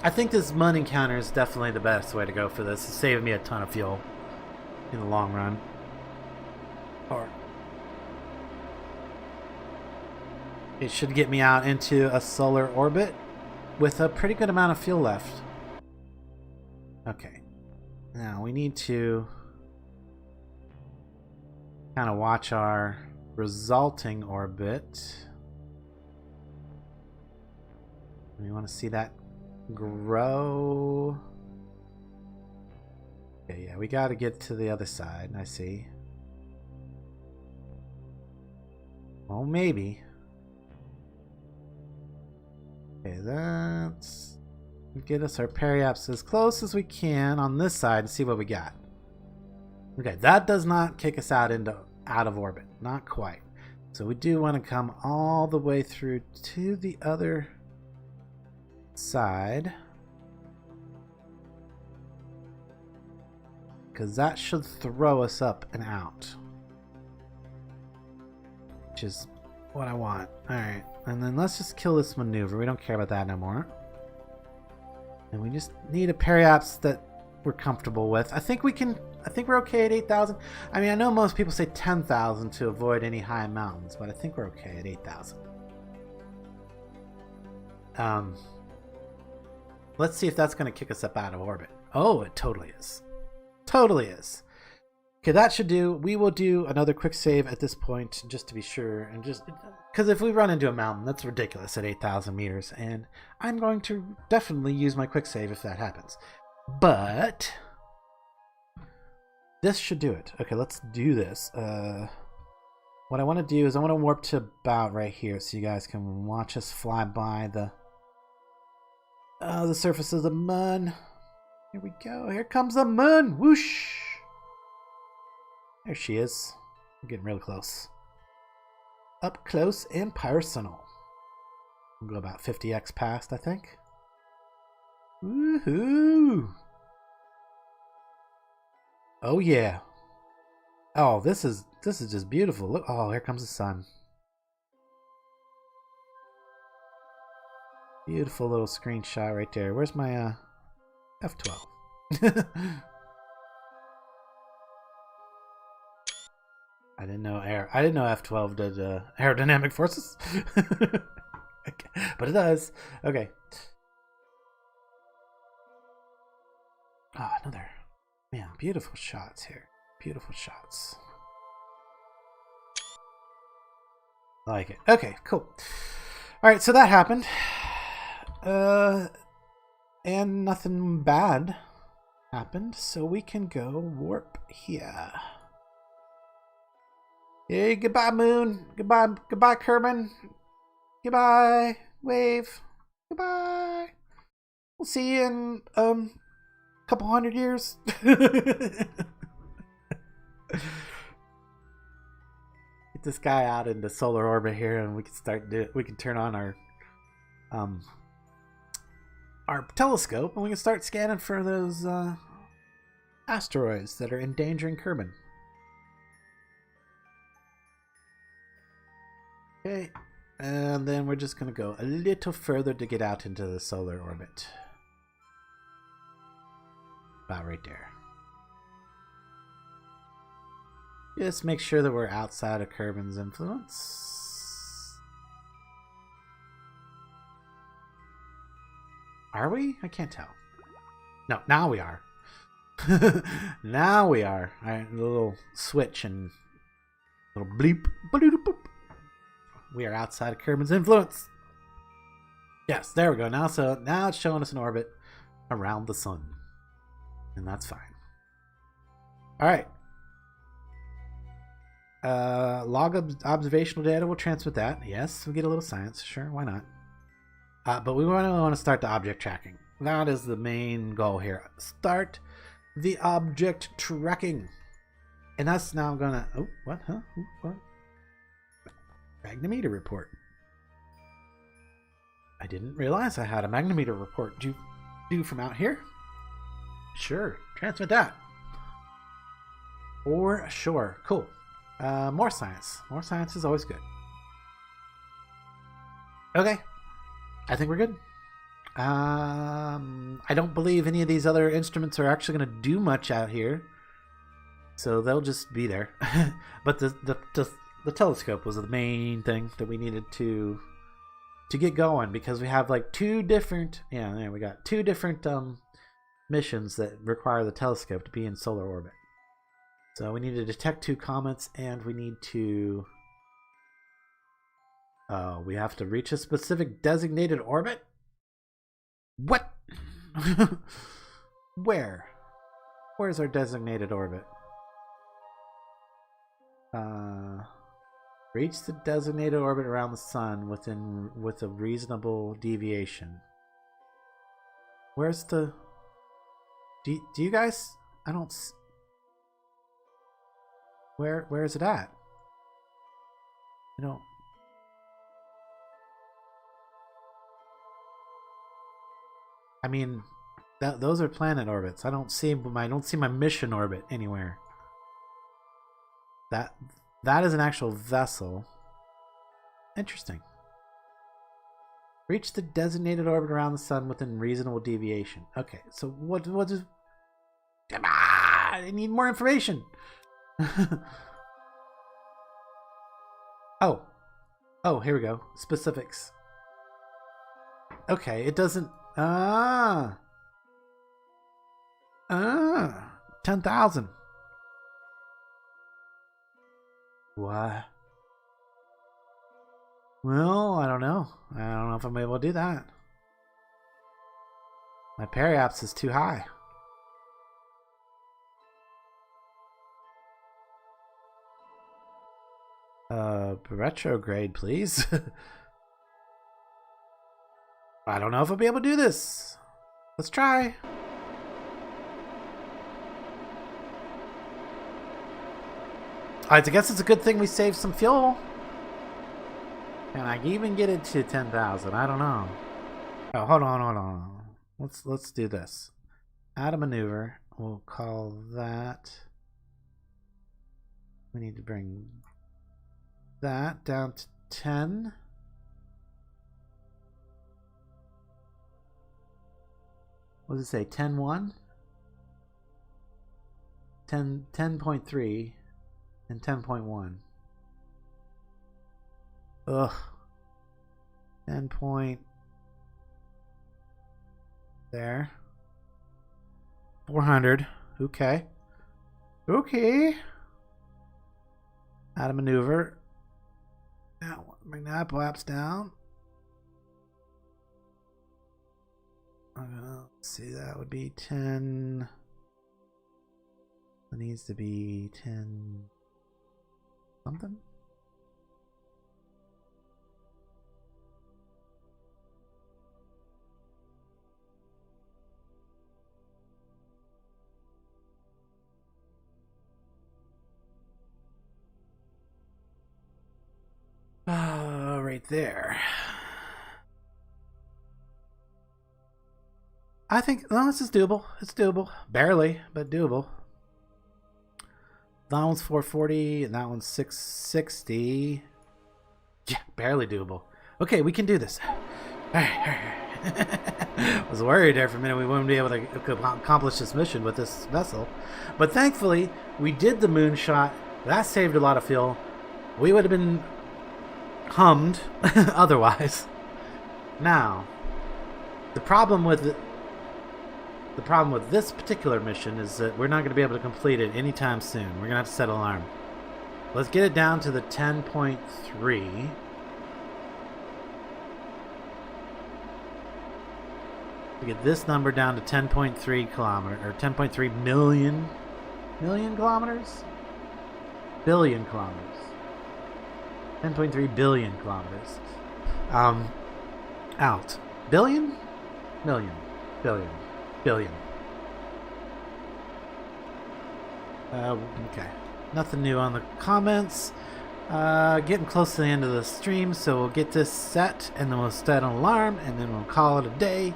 I think this mun encounter is definitely the best way to go for this. It's saving me a ton of fuel in the long run. Or it should get me out into a solar orbit with a pretty good amount of fuel left. Okay. Now we need to kind of watch our resulting orbit. We want to see that grow. Okay, yeah, we got to get to the other side. I see. Well, maybe. Okay, that's get us our periaps as close as we can on this side and see what we got. Okay, that does not kick us out of orbit. Not quite. So we do want to come all the way through to the other side, because that should throw us up and out, which is what I want. Alright, and then let's just kill this maneuver. We don't care about that no more. And we just need a periaps that we're comfortable with. I think we're okay at 8,000. I mean, I know most people say 10,000 to avoid any high mountains, but I think we're okay at 8,000. Let's see if that's going to kick us up out of orbit. Oh, it totally is. Totally is. Okay, that should do. We will do another quick save at this point just to be sure, and just because if we run into a mountain, that's ridiculous at 8,000 meters, and I'm going to definitely use my quick save if that happens. But this should do it. Okay, let's do this. What I want to do is I want to warp to about right here so you guys can watch us fly by the surface of the moon. Here we go. Here comes the moon. Whoosh. There she is. We're getting really close. Up close and personal. We'll go about 50x past, I think. Woohoo! Oh yeah. Oh, this is just beautiful. Look, oh, here comes the sun. Beautiful little screenshot right there. Where's my F12? I didn't know F12 did aerodynamic forces. Okay. But it does. Okay. Oh, another. Man, beautiful shots here. Beautiful shots. I like it. Okay, cool. Alright, so that happened. And nothing bad happened, so we can go warp here. Hey, goodbye, moon. Goodbye, Kerbin. Goodbye, wave. Goodbye. We'll see you in couple hundred years. Get this guy out into solar orbit here, and we can turn on our telescope, and we can start scanning for those asteroids that are endangering Kerbin. Okay, and then we're just gonna go a little further to get out into the solar orbit. About right there. Just make sure that we're outside of Kerbin's influence. Are we? I can't tell. No, now we are. Now we are. Alright, a little switch and a little bleep. We are outside of Kerbin's influence. Yes, there we go. Now it's showing us an orbit around the sun. And that's fine. Alright. Log observational data, we'll transmit that. Yes, we get a little science. Sure, why not? But we want to start the object tracking. That is the main goal here. Start the object tracking. And that's now gonna... Oh, what? Huh? What? Magnometer report. I didn't realize I had a magnometer report due from out here. Sure, transmit that. For sure. Cool. More science. More science is always good. Okay. I think we're good. I don't believe any of these other instruments are actually going to do much out here. So they'll just be there. But the telescope was the main thing that we needed to get going, because we have like two different we got two different missions that require the telescope to be in solar orbit. So we need to detect 2 comets, and we need to we have to reach a specific designated orbit. What? Where's our designated orbit? Reach the designated orbit around the sun with a reasonable deviation. Where's the? Do you guys? I don't. Where is it at? You know. I mean, those are planet orbits. I don't see my mission orbit anywhere. That is an actual vessel. Interesting. Reach the designated orbit around the sun within reasonable deviation. Okay, so what is? Come on! I need more information. Oh, here we go. Specifics. Okay, it doesn't. 10,000. What? Well, I don't know. I don't know if I'm able to do that. My periaps is too high. Retrograde, please. I don't know if I'll be able to do this. Let's try. I guess it's a good thing we saved some fuel. Can I even get it to 10,000? I don't know. Oh, hold on. Let's do this. Add a maneuver. We'll call that. We need to bring that down to 10. What does it say? 10.1? 10.3 and 10.1. Ugh. 10 point. There. 400. Okay. Add a maneuver. Now, bring that flaps down. Let's see, that would be 10. It needs to be 10 something. Right there. I think, no, this is doable. It's doable. Barely, but doable. That one's 440, and that one's 660. Yeah, barely doable. Okay, we can do this. I was worried there for a minute we wouldn't be able to accomplish this mission with this vessel. But thankfully, we did the moonshot. That saved a lot of fuel. We would have been hummed otherwise. Now, the problem with this particular mission is that we're not going to be able to complete it anytime soon. We're going to have to set an alarm. Let's get it down to the 10.3. To get this number down to 10.3 kilometers, or 10.3 million kilometers? Billion kilometers. 10.3 billion kilometers. Out. Billion? Million. Billion. Billion. Okay. Nothing new on the comments. Getting close to the end of the stream, so we'll get this set, and then we'll set an alarm, and then we'll call it a day.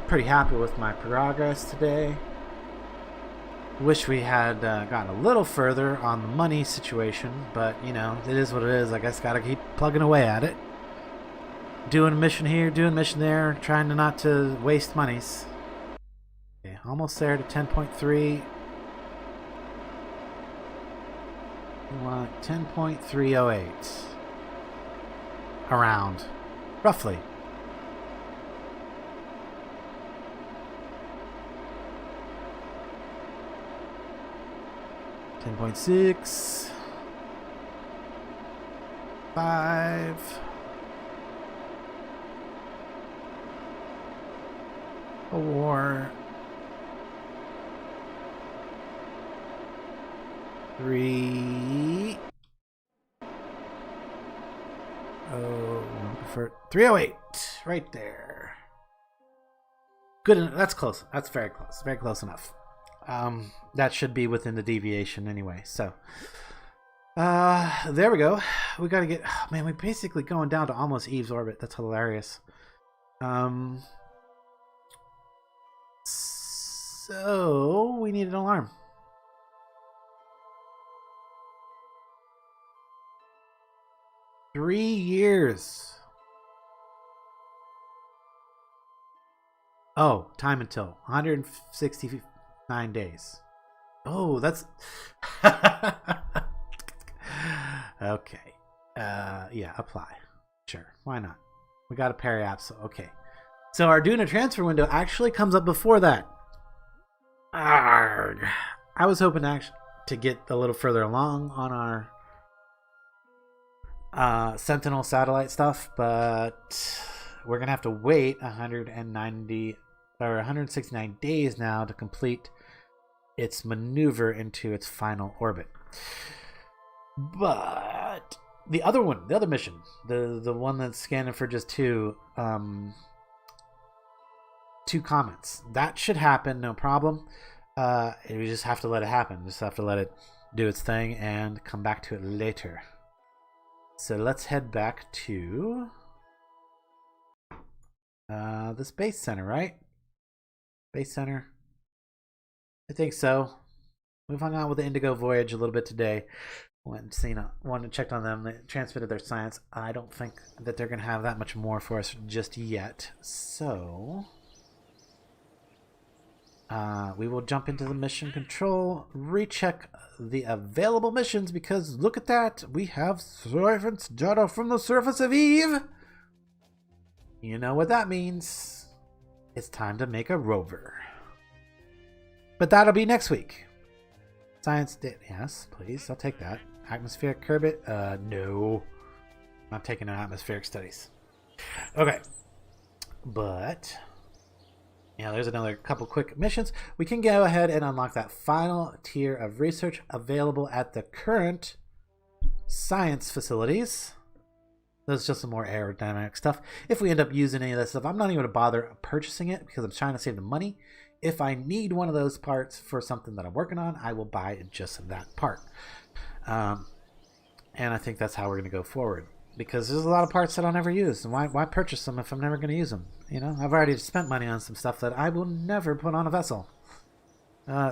Pretty happy with my progress today. Wish we had gotten a little further on the money situation, but you know, it is what it is. I guess gotta keep plugging away at it. Doing a mission here, doing a mission there, trying to not to waste monies. Okay, almost there to 10.3. We want 10.308. Around. Roughly. $10.6. 5. 4. 3. For 308. Right there. Good enough. That's close. That's very close. Very close enough. That should be within the deviation anyway. So, there we go. We got to get. Oh, man, we're basically going down to almost Eve's orbit. That's hilarious. So we need an alarm. Three years. Oh, time until 169 days. Oh, that's okay. Yeah, apply. Sure, why not? We got a peri-app, so okay. So our Duna transfer window actually comes up before that. Arrgh. I was hoping to get a little further along on our Sentinel satellite stuff, but we're gonna have to wait 190 or 169 days now to complete its maneuver into its final orbit. But the other mission, the one that's scanning for just two comets, that should happen, no problem. We just have to let it happen. Just have to let it do its thing and come back to it later. So let's head back to the Space Center, right? Space Center. I think so. We've hung out with the Indigo Voyage a little bit today. Went and checked on them. They transmitted their science. I don't think that they're going to have that much more for us just yet. So we will jump into the mission control, recheck the available missions, because look at that. We have surface data from the surface of Eve. You know what that means. It's time to make a rover. But that'll be next week. Science data. Yes, please. I'll take that. Atmospheric Kerbal. No. I'm not taking no atmospheric studies. Okay. But yeah, there's another couple quick missions. We can go ahead and unlock that final tier of research available at the current science facilities. There's just some more aerodynamic stuff. If we end up using any of that stuff, I'm not even going to bother purchasing it because I'm trying to save the money. If I need one of those parts for something that I'm working on, I will buy just that part. And I think that's how we're going to go forward. Because there's a lot of parts that I'll never use. And why purchase them if I'm never going to use them? You know, I've already spent money on some stuff that I will never put on a vessel.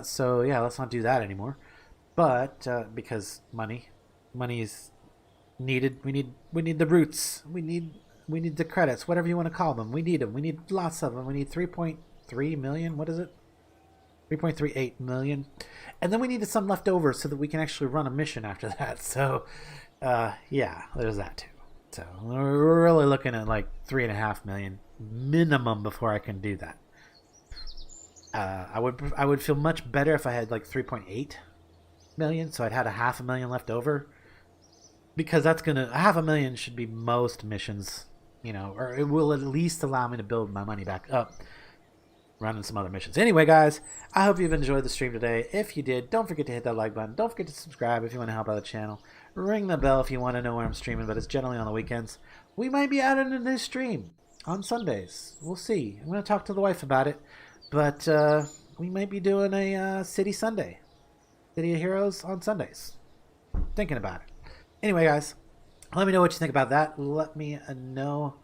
So yeah, let's not do that anymore. But because money is needed. We need the roots. We need the credits, whatever you want to call them. We need them. We need lots of them. We need 3.3 million. What is it? 3.38 million. And then we needed some left over so that we can actually run a mission after that. So yeah, there's that too. So we're really looking at like 3.5 million minimum before I can do that. I would feel much better if I had like 3.8 million, so I'd had 500,000 left over, because that's gonna 500,000 should be most missions, you know, or it will at least allow me to build my money back up running some other missions. Anyway, guys, I hope you've enjoyed the stream today. If you did, don't forget to hit that like button. Don't forget to subscribe if you want to help out the channel. Ring the bell if you want to know where I'm streaming, but it's generally on the weekends. We might be adding a new stream on Sundays. We'll see. I'm going to talk to the wife about it, but we might be doing a City Sunday. City of Heroes on Sundays. Thinking about it. Anyway, guys, let me know what you think about that. Let me know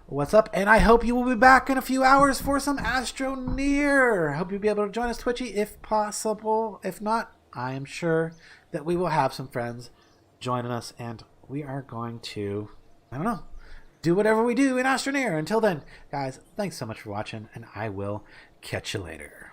what's up. And I hope you will be back in a few hours for some Astro Near. I hope you'll be able to join us Twitchy if possible. If not, I am sure that we will have some friends joining us, and we are going to, I don't know, do whatever we do in Astro Near. Until then, guys, thanks so much for watching, and I will catch you later.